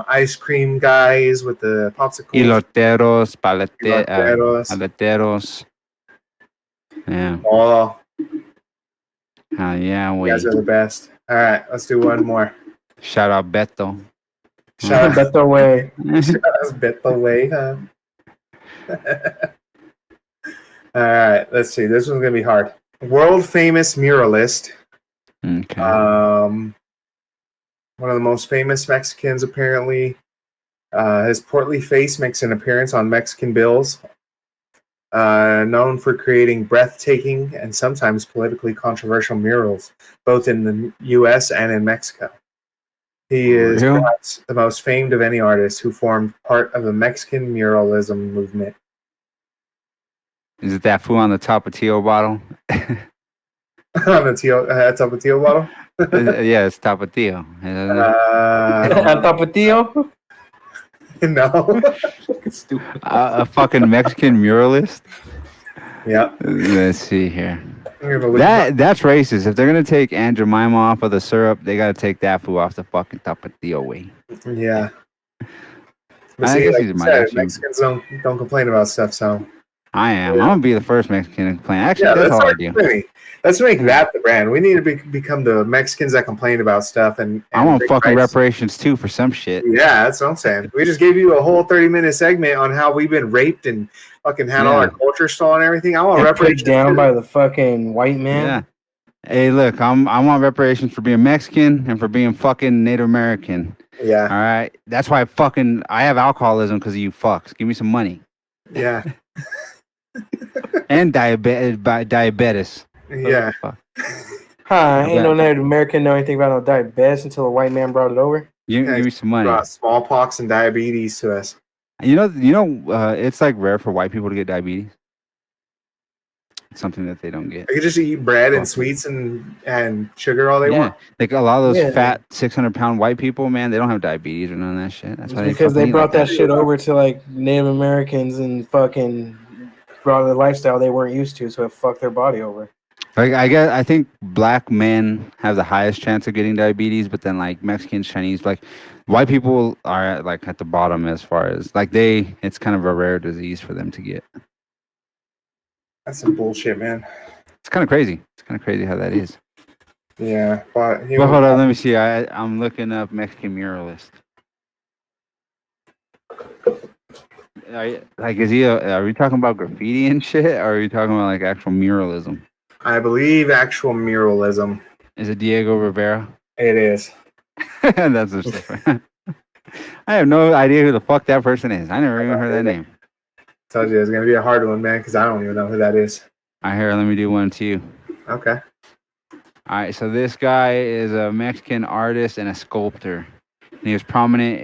ice cream guys with the popsicles. Eloteros, Eloteros. paleteros. Yeah. Oh, Yeah, you guys are the best. All right, let's do one more. Shout out Beto. Shout out Beto way. Beto way, huh? All right, let's see. This one's gonna be hard. World famous muralist. Okay. One of the most famous Mexicans, apparently. His portly face makes an appearance on Mexican bills. Known for creating breathtaking and sometimes politically controversial murals, both in the U.S. and in Mexico. He is perhaps the most famed of any artist who formed part of the Mexican muralism movement. Is it that fool on the Tapatio bottle? On the Tapatio bottle? Yeah, it's Tapatio. Tapatio? No. Stupid. A fucking Mexican muralist? Yeah. Let's see here. That's That's racist. If they're gonna take Aunt Jemima off of the syrup, they gotta take that fool off the fucking Tapatio way. Yeah. But I see, guess like he's you my said, nephew. Mexicans don't complain about stuff, so I am. I'm gonna be the first Mexican to complain. Actually, yeah, that's all I our do. community. Let's make that the brand. We need to become the Mexicans that complain about stuff and I want bring fucking rights. reparations too for some shit. Yeah, that's what I'm saying. We just gave you a whole 30-minute segment on how we've been raped and fucking had all our culture stolen and everything. I want Put reparations down by the fucking white man. Yeah. Hey, look, I want reparations for being Mexican and for being fucking Native American. Yeah. All right. That's why I have alcoholism because of you fucks. Give me some money. Yeah. And diabetes. Yeah. Fuck. Ain't no Native American know anything about no diabetes until a white man brought it over. Give me some money. Brought smallpox and diabetes to us. You know, it's like rare for white people to get diabetes. It's something that they don't get. They could just eat bread and sweets and sugar all they want. Like a lot of those fat 600-pound white people, man, they don't have diabetes or none of that shit. That's why because they brought that shit over to like Native Americans and fucking brought a lifestyle they weren't used to, so it fucked their body over. Like I think black men have the highest chance of getting diabetes, but then like Mexicans, Chinese, like white people are at the bottom as far as like it's kind of a rare disease for them to get. That's some bullshit, man. It's kind of crazy. It's kind of crazy how that is. Yeah, but hold on, let me see. I'm looking up Mexican muralist. Are we talking about graffiti and shit, or are we talking about like actual muralism? I believe actual muralism. Is it Diego Rivera? It is. That's just different. I have no idea who the fuck that person is. I never even heard that name. Told you it's gonna be a hard one, man, because I don't even know who that is. All right, here, let me do one to you. Okay. All right, so this guy is a Mexican artist and a sculptor. And he was prominent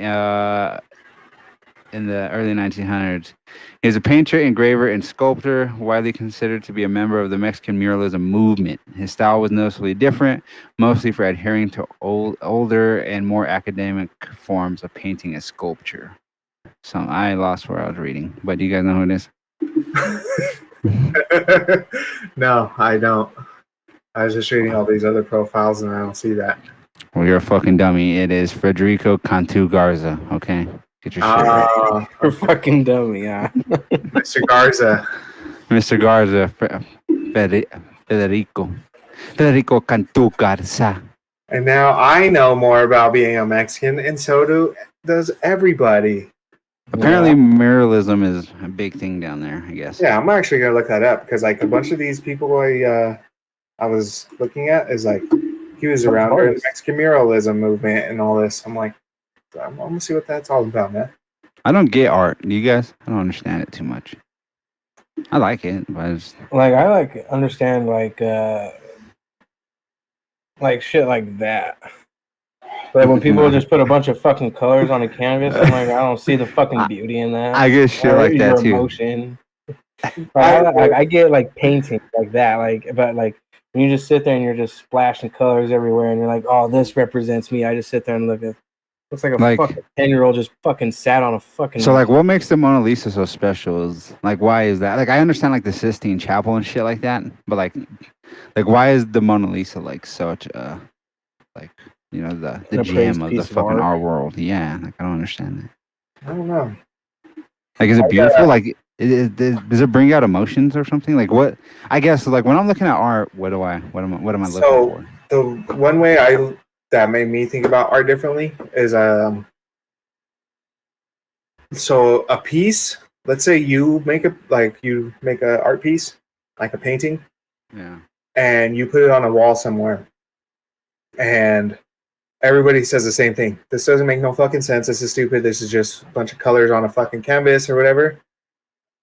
in the early 1900s. He is a painter, engraver, and sculptor, widely considered to be a member of the Mexican muralism movement. His style was noticeably different, mostly for adhering to older and more academic forms of painting and sculpture. So I lost where I was reading, but do you guys know who it is? No, I don't. I was just reading all these other profiles and I don't see that. Well, you're a fucking dummy. It is Federico Cantu Garza, okay? Get your shit right. You're fucking dummy, yeah. Mr. Garza. Mr. Garza, Federico Cantu Garza. And now I know more about being a Mexican, and so does everybody. Apparently, muralism is a big thing down there, I guess. Yeah, I'm actually gonna look that up because like a bunch of these people I was looking at is like he was around during the Mexican muralism movement and all this. I'm like, I'm gonna see what that's all about, man. I don't get art. Do you guys? I don't understand it too much. I like it, but I just... I understand shit like that. But when people just put a bunch of fucking colors on a canvas, I'm like, I don't see the fucking beauty in that. I get shit like that too. Emotion. I get like painting like that, but when you just sit there and you're just splashing colors everywhere, and you're like, oh, this represents me. I just sit there and look at. Looks like a Like- fucking 10-year-old just fucking sat on a fucking. So like, what makes the Mona Lisa so special? Is like, why is that? Like, I understand like the Sistine Chapel and shit like that, but like why is the Mona Lisa like such a like the An gem appraised of the piece of fucking art? art world? Yeah, like I don't understand that. I don't know. Like, is it beautiful? Like, does it bring out emotions or something? Like, what? I guess like when I'm looking at art, what am I looking So for? the one way that made me think about art differently is so a piece. Let's say you make a art piece, like a painting, Yeah. and you put it on a wall somewhere, and everybody says the same thing. This doesn't make no fucking sense. This is stupid. This is just a bunch of colors on a fucking canvas or whatever.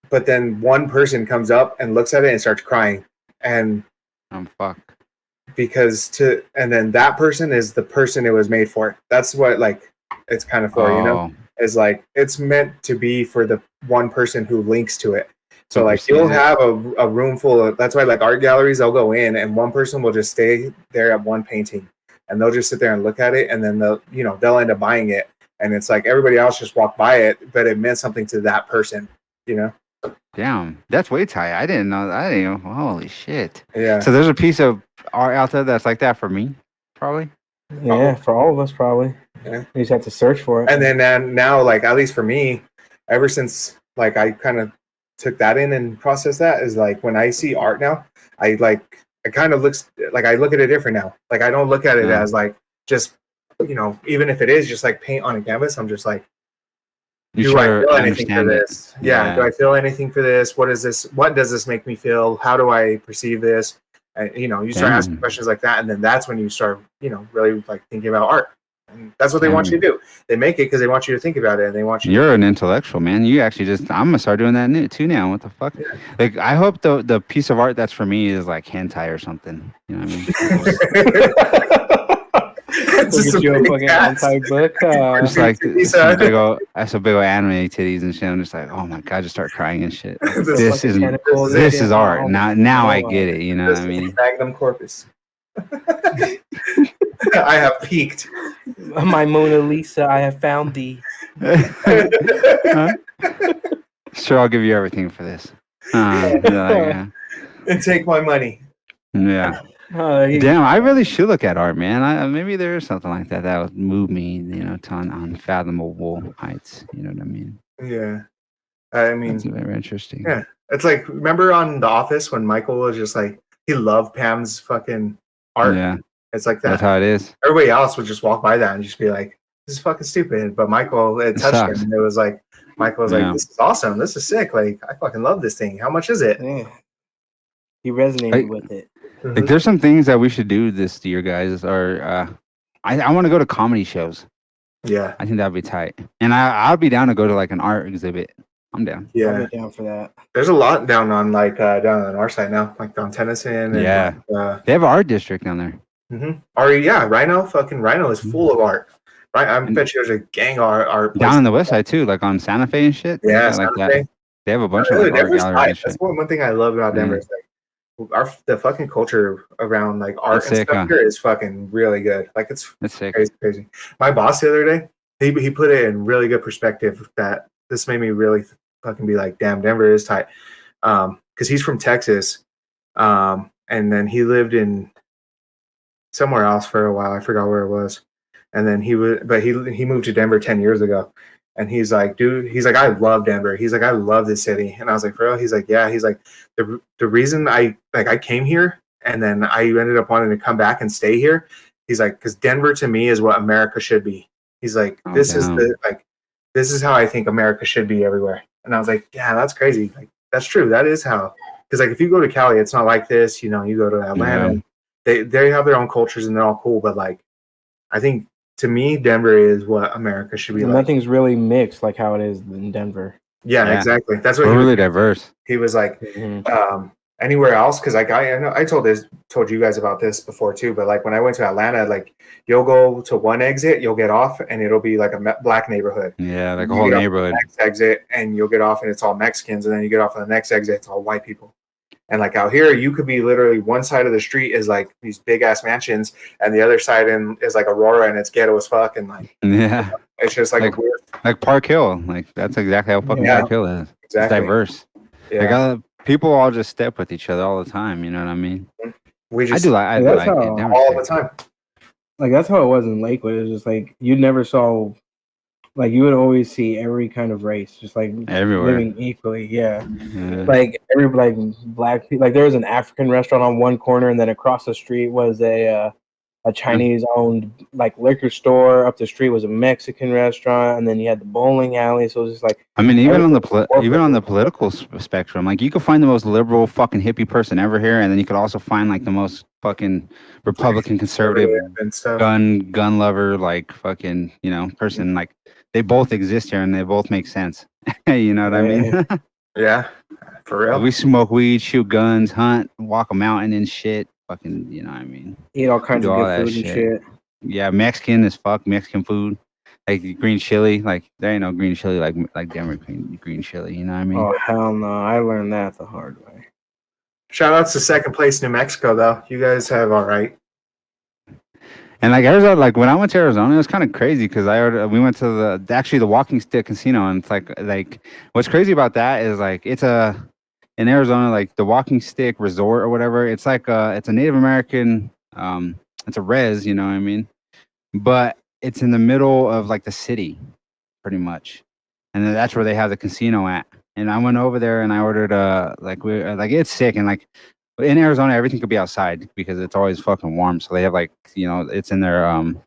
But then one person comes up and looks at it and starts crying, and Fuck. and then that person is the person it was made for. That's what like it's kind of for, is like it's meant to be for the one person who links to it. So Who like perceives you'll it. have a room full of, that's why like art galleries, they'll go in and one person will just stay there at one painting and they'll just sit there and look at it, and then they'll end up buying it, and it's like everybody else just walked by it, but it meant something to that person, Damn, that's way tight. I didn't know. Holy shit. Yeah. So there's a piece of art out there that's like that for me, probably. Yeah, for all of us probably. Yeah. You just have to search for it. And then now, like at least for me, ever since like I kind of took that in and processed that, is like when I see art now, it kind of looks like I look at it different now. Like I don't look at it as like just even if it is just like paint on a canvas, I'm just like, do I feel anything for this? Yeah. Do I feel anything for this? What is this? What does this make me feel? How do I perceive this? And you start asking questions like that, and then that's when you start really like thinking about art. And that's what they want you to do. They make it because they want you to think about it, and they want you. You're an intellectual, man. You actually I'm gonna start doing that too now. What the fuck? Yeah. Like, I hope the piece of art that's for me is like hentai or something. You know what I mean? Look at you a fucking anti-book. Just like some big old anime titties and shit. I'm just like, oh my god, just start crying and shit. This is art. Now I get it. You know what I mean? Magnum corpus. I have peaked. My Mona Lisa, I have found thee. Sure, I'll give you everything for this. And take my money. Yeah. Damn, I really should look at art, man. Maybe there is something like that would move me, to unfathomable heights. You know what I mean? Yeah. I mean, it's very interesting. Yeah. It's like, remember on The Office when Michael was just like, he loved Pam's fucking art? Yeah. It's like that. That's how it is. Everybody else would just walk by that and just be like, this is fucking stupid. But Michael, it touched him. It was like, Michael was like, this is awesome. This is sick. Like, I fucking love this thing. How much is it? Yeah. He resonated with it. Like, there's some things that we should do this year, guys. Or I want to go to comedy shows. Yeah, I think that'd be tight. And I'll be down to go to like an art exhibit. I'm down. Yeah, I'll be down for that. There's a lot down on down on our side now, like down Tennyson. And, they have an art district down there. Rhino. Fucking Rhino is full of art. Right, I bet you there's a gang art down on the west side too, like on Santa Fe and shit. Yeah, like Santa Fe. They have a bunch of like, art galleries. That's one thing I love about Denver. Is like the fucking culture around like art and stuff here is fucking really good. Like it's sick. Crazy. My boss the other day, he put it in really good perspective. That this made me really fucking be like, damn, Denver is tight. Because he's from Texas, and then he lived in somewhere else for a while. I forgot where it was. And then he moved to Denver 10 years ago. And he's like, dude, I love Denver. He's like, I love this city. And I was like, bro, he's like, yeah. He's like, the reason I came here and then I ended up wanting to come back and stay here. He's like, because Denver to me is what America should be. He's like, this is how I think America should be everywhere. And I was like, yeah, that's crazy. Like, that's true. That is how. Because like if you go to Cali, it's not like this. You go to Atlanta, they have their own cultures and they're all cool. But like, I think to me, Denver is what America should be like. Nothing's really mixed like how it is in Denver. Yeah. Exactly. That's what we're really diverse. He was like, anywhere else, because like I know I told you guys about this before too. But like when I went to Atlanta, like you'll go to one exit, you'll get off, and it'll be like a black neighborhood. Yeah, like a whole neighborhood. Next exit, and you'll get off, and it's all Mexicans, and then you get off on the next exit, it's all white people. And like out here, you could be literally one side of the street is like these big ass mansions, and the other side is like Aurora, and it's ghetto as fuck, and like Yeah. it's just like a weird. Like Park Hill. Like that's exactly how fucking Yeah. Park Hill is. Exactly. It's diverse. Yeah. Like people all just step with each other all the time. You know what I mean? We just I do like it. all the time. Like that's how it was in Lakewood. It was just like you never saw, like you would always see every kind of race, just like Everywhere. living equally. Yeah. Like every like black people. Like there was an African restaurant on one corner, and then across the street was a Chinese-owned like liquor store. Up the street was a Mexican restaurant, and then you had the bowling alley. So it was just like, I mean, even on the political spectrum, like you could find the most liberal fucking hippie person ever here, and then you could also find like the most fucking Republican conservative and stuff. gun lover, like fucking person. Like they both exist here, and they both make sense. You know what I mean? Yeah, for real. We smoke weed, shoot guns, hunt, walk a mountain and shit. Fucking, you know what I mean? Eat all kinds of good food and shit. Yeah, Mexican as fuck, Mexican food. Like green chili, like there ain't no green chili like Denver green chili, you know what I mean? Oh hell no. I learned that the hard way. Shout outs to second place New Mexico though. You guys have all right. And like Arizona, like when I went to Arizona, it was kind of crazy because we went to the Walking Stick Casino, and it's like what's crazy about that is like in Arizona, like the Walking Stick Resort or whatever, it's like it's a Native American, it's a res, you know what I mean? But it's in the middle of like the city, pretty much, and then that's where they have the casino at. And I went over there and I ordered it's sick, and like in Arizona everything could be outside because it's always fucking warm. So they have like it's in their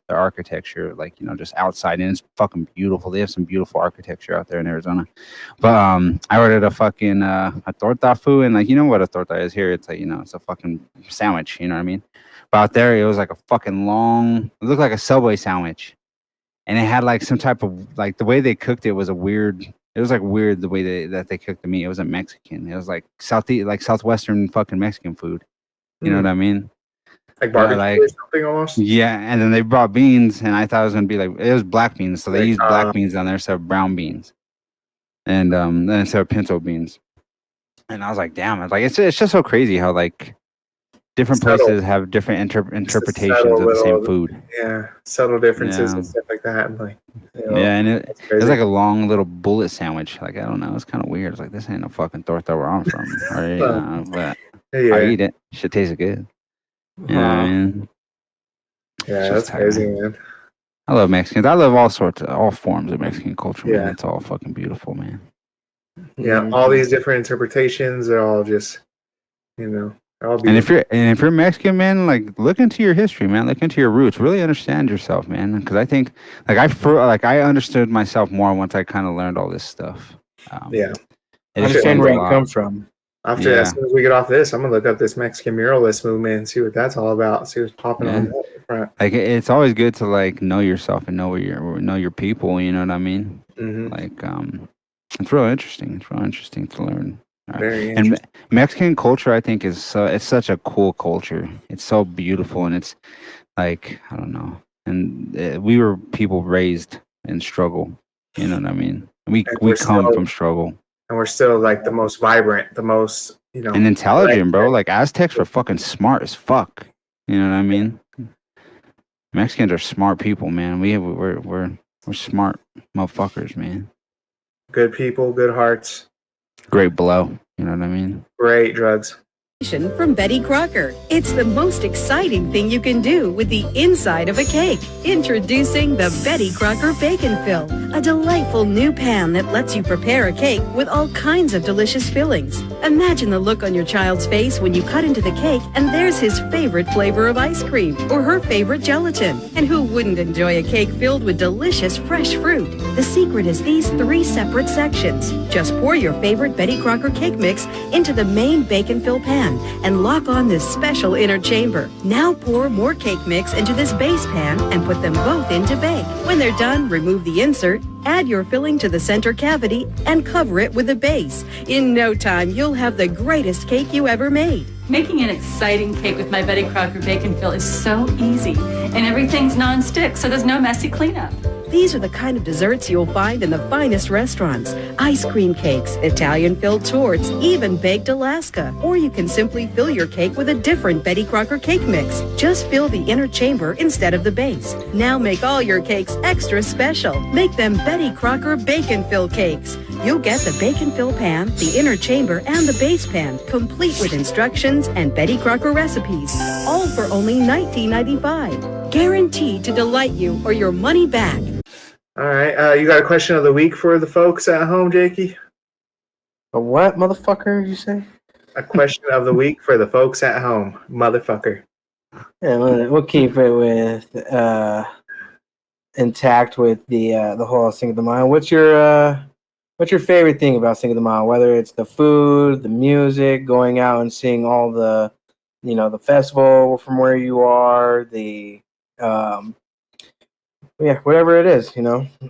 architecture, like just outside, and it's fucking beautiful. They have some beautiful architecture out there in Arizona. But I ordered a fucking a torta food, and like what a torta is here. It's like it's a fucking sandwich. You know what I mean? But out there it was like a fucking long. It looked like a Subway sandwich, and it had like some type of like the way they cooked it was a weird. It was like weird the way that they cooked the meat. It wasn't Mexican. It was like southwestern fucking Mexican food. You know what I mean? Like barbecue or something almost. Yeah, and then they brought beans, and I thought it was gonna be like it was black beans, so they used black beans on there instead of brown beans, and then instead of pinto beans. And I was like, damn, it's just so crazy how like different places have different interpretations of the same food. Yeah, subtle differences and stuff like that. And like, and it was like a long little bullet sandwich. Like I don't know, it's kind of weird. It's like this ain't no fucking torta where I'm from, but I eat it. Shit tastes good. You know what I mean? Yeah, that's crazy, man. I love Mexicans. I love all forms of Mexican culture, man. It's all fucking beautiful, man. Yeah, all these different interpretations are all just, And if you're Mexican, man, like look into your history, man. Look into your roots. Really understand yourself, man. Because I think, I understood myself more once I kind of learned all this stuff. Understand where you come from. As soon as we get off this, I'm gonna look up this Mexican muralist movement and see what that's all about. See what's popping on that front. Like it's always good to like know yourself and know your people. You know what I mean? Mm-hmm. Like it's real interesting. It's real interesting to learn. Very interesting. And Mexican culture, I think, is it's such a cool culture. It's so beautiful, and it's like I don't know. And we were people raised in struggle. You know what I mean? We come from struggle. And we're still like the most vibrant, the most, and intelligent, bro. Like Aztecs were fucking smart as fuck. You know what I mean? Mexicans are smart people, man. We're smart motherfuckers, man. Good people, good hearts. Great blow. You know what I mean? Great drugs. From Betty Crocker. It's the most exciting thing you can do with the inside of a cake. Introducing the Betty Crocker Bacon Fill, a delightful new pan that lets you prepare a cake with all kinds of delicious fillings. Imagine the look on your child's face when you cut into the cake and there's his favorite flavor of ice cream or her favorite gelatin. And who wouldn't enjoy a cake filled with delicious fresh fruit? The secret is these 3 separate sections. Just pour your favorite Betty Crocker cake mix into the main bacon fill pan and lock on this special inner chamber. Now pour more cake mix into this base pan and put them both into bake. When they're done, remove the insert, add your filling to the center cavity, and cover it with a base. In no time, you'll have the greatest cake you ever made. Making an exciting cake with my Betty Crocker Bacon Fill is so easy, and everything's non-stick, so there's no messy cleanup. These are the kind of desserts you'll find in the finest restaurants. Ice cream cakes, Italian-filled torts, even baked Alaska. Or you can simply fill your cake with a different Betty Crocker cake mix. Just fill the inner chamber instead of the base. Now make all your cakes extra special. Make them Betty Crocker bacon fill cakes. You'll get the bacon fill pan, the inner chamber, and the base pan, complete with instructions and Betty Crocker recipes, all for only $19.95. Guaranteed to delight you or your money back. All right. You got a question of the week for the folks at home, Jakey? A what, motherfucker, you say? A question of the week for the folks at home, motherfucker. Yeah, we'll keep it with intact with the whole Cinco de Mayo. What's your favorite thing about Cinco de Mayo? Whether it's the food, the music, going out and seeing all the, the festival from where you are, the whatever it is,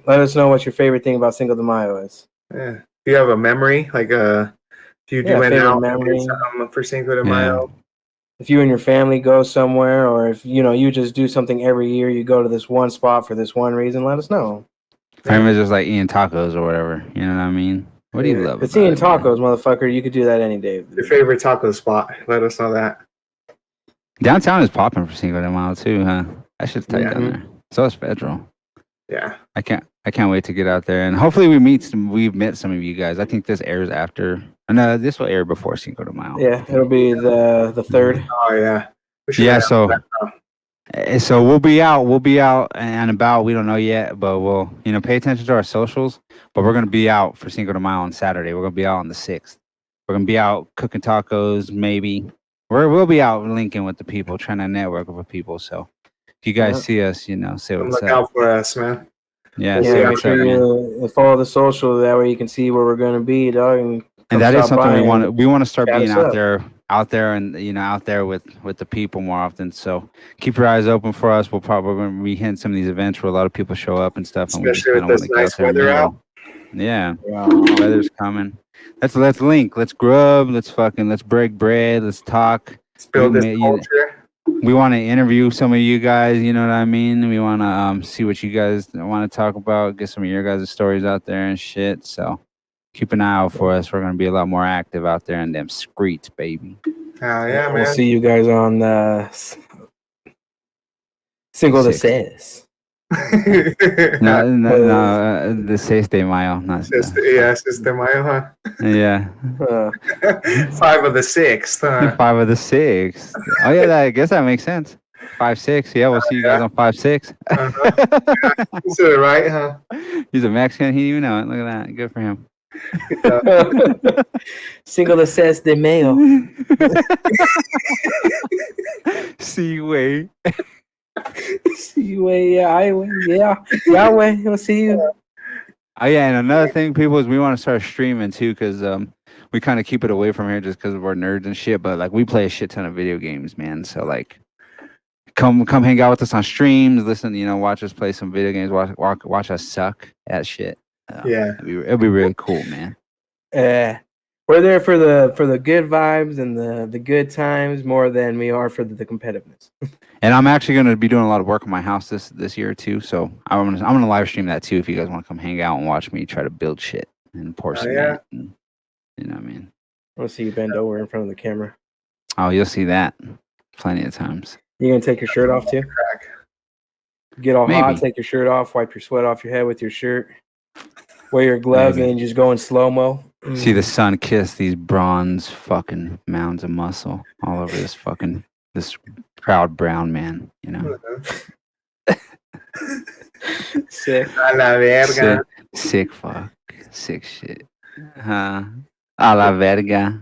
let us know what your favorite thing about Cinco de Mayo is. Yeah. Do you have a memory, like if you went out memory for Cinco de Mayo? If you and your family go somewhere, or if you just do something every year, you go to this one spot for this one reason, let us know. Famous just like eating tacos or whatever. You know what I mean? What do you love? It's eating tacos, motherfucker. You could do that any day. Your favorite taco spot? Let us know that. Downtown is popping for Cinco de Mayo too, huh? I should type down there. So is Federal. Yeah. I can't wait to get out there, and hopefully we've met some of you guys. I think this airs after. No, this will air before Cinco de Mayo. Yeah, it'll be the 3rd. Oh yeah. Yeah. So we'll be out and about. We don't know yet, but we'll pay attention to our socials. But we're gonna be out for Cinco de Mayo on Saturday. We're gonna be out on the 6th. We're gonna be out cooking tacos. Maybe we'll be out linking with the people, trying to network with people. So if you guys see us, say what's up. Look out for us, man. Yeah. Make sure you follow the social. That way you can see where we're gonna be, dog. And that is something we want to start being out there, and out there with the people more often. So keep your eyes open for us. We're going to be hitting some of these events where a lot of people show up and stuff. Especially with this nice weather out. Yeah, weather's coming. Let's link. Let's grub. Let's break bread. Let's talk. Let's build this culture. We want to interview some of you guys. You know what I mean? We want to see what you guys want to talk about. Get some of your guys' stories out there and shit. So keep an eye out for us. We're going to be a lot more active out there in them streets, baby. Yeah, man. We'll see you guys on Cinco de Seis. No, the 6 de Mayo. 6 de Mayo, huh? Yeah. 5 of the 6th, huh? 5 of the 6th. Oh, yeah, I guess that makes sense. 5-6. Yeah, we'll see you guys on 5-6. Is it right, huh? He's a Mexican. He didn't even know it. Look at that. Good for him. Cinco de Seis de Mayo. See you, way. See you, way. Yeah. We'll see you. Oh, yeah, and another thing, people, is we want to start streaming, too, because we kind of keep it away from here just because of our nerds and shit, but, we play a shit ton of video games, man, so, come hang out with us on streams, listen, watch us play some video games, watch us suck at shit. Yeah. It'll be really cool, man. We're there for the good vibes and the good times more than we are for the competitiveness. And I'm actually going to be doing a lot of work on my house this year too. So I'm gonna live stream that too. If you guys want to come hang out and watch me try to build shit and pour cement. And, you know what I mean? I want to see you bend over in front of the camera. Oh, you'll see that plenty of times. You gonna take your shirt off too? Get all hot, take your shirt off, wipe your sweat off your head with your shirt. Wear your gloves and then just go in slow mo. See the sun kiss these bronze fucking mounds of muscle all over this proud brown man, Sick. A la verga. Sick fuck. Sick shit. A la verga.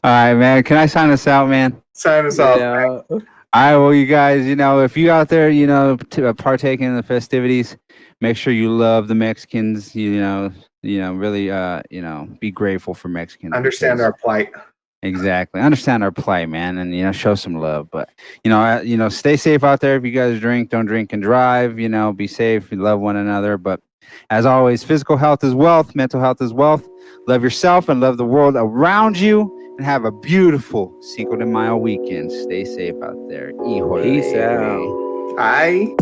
All right, man. Can I sign us out, man? Sign us off. All right, well, you guys, if you out there, to partake in the festivities, make sure you love the Mexicans, really, be grateful for Mexicans. Understand our plight. Exactly. Understand our plight, man, and, show some love. But, stay safe out there. If you guys don't drink and drive, be safe, love one another. But as always, physical health is wealth, mental health is wealth. Love yourself and love the world around you. And have a beautiful Cinco de Mayo weekend. Stay safe out there. Peace out. I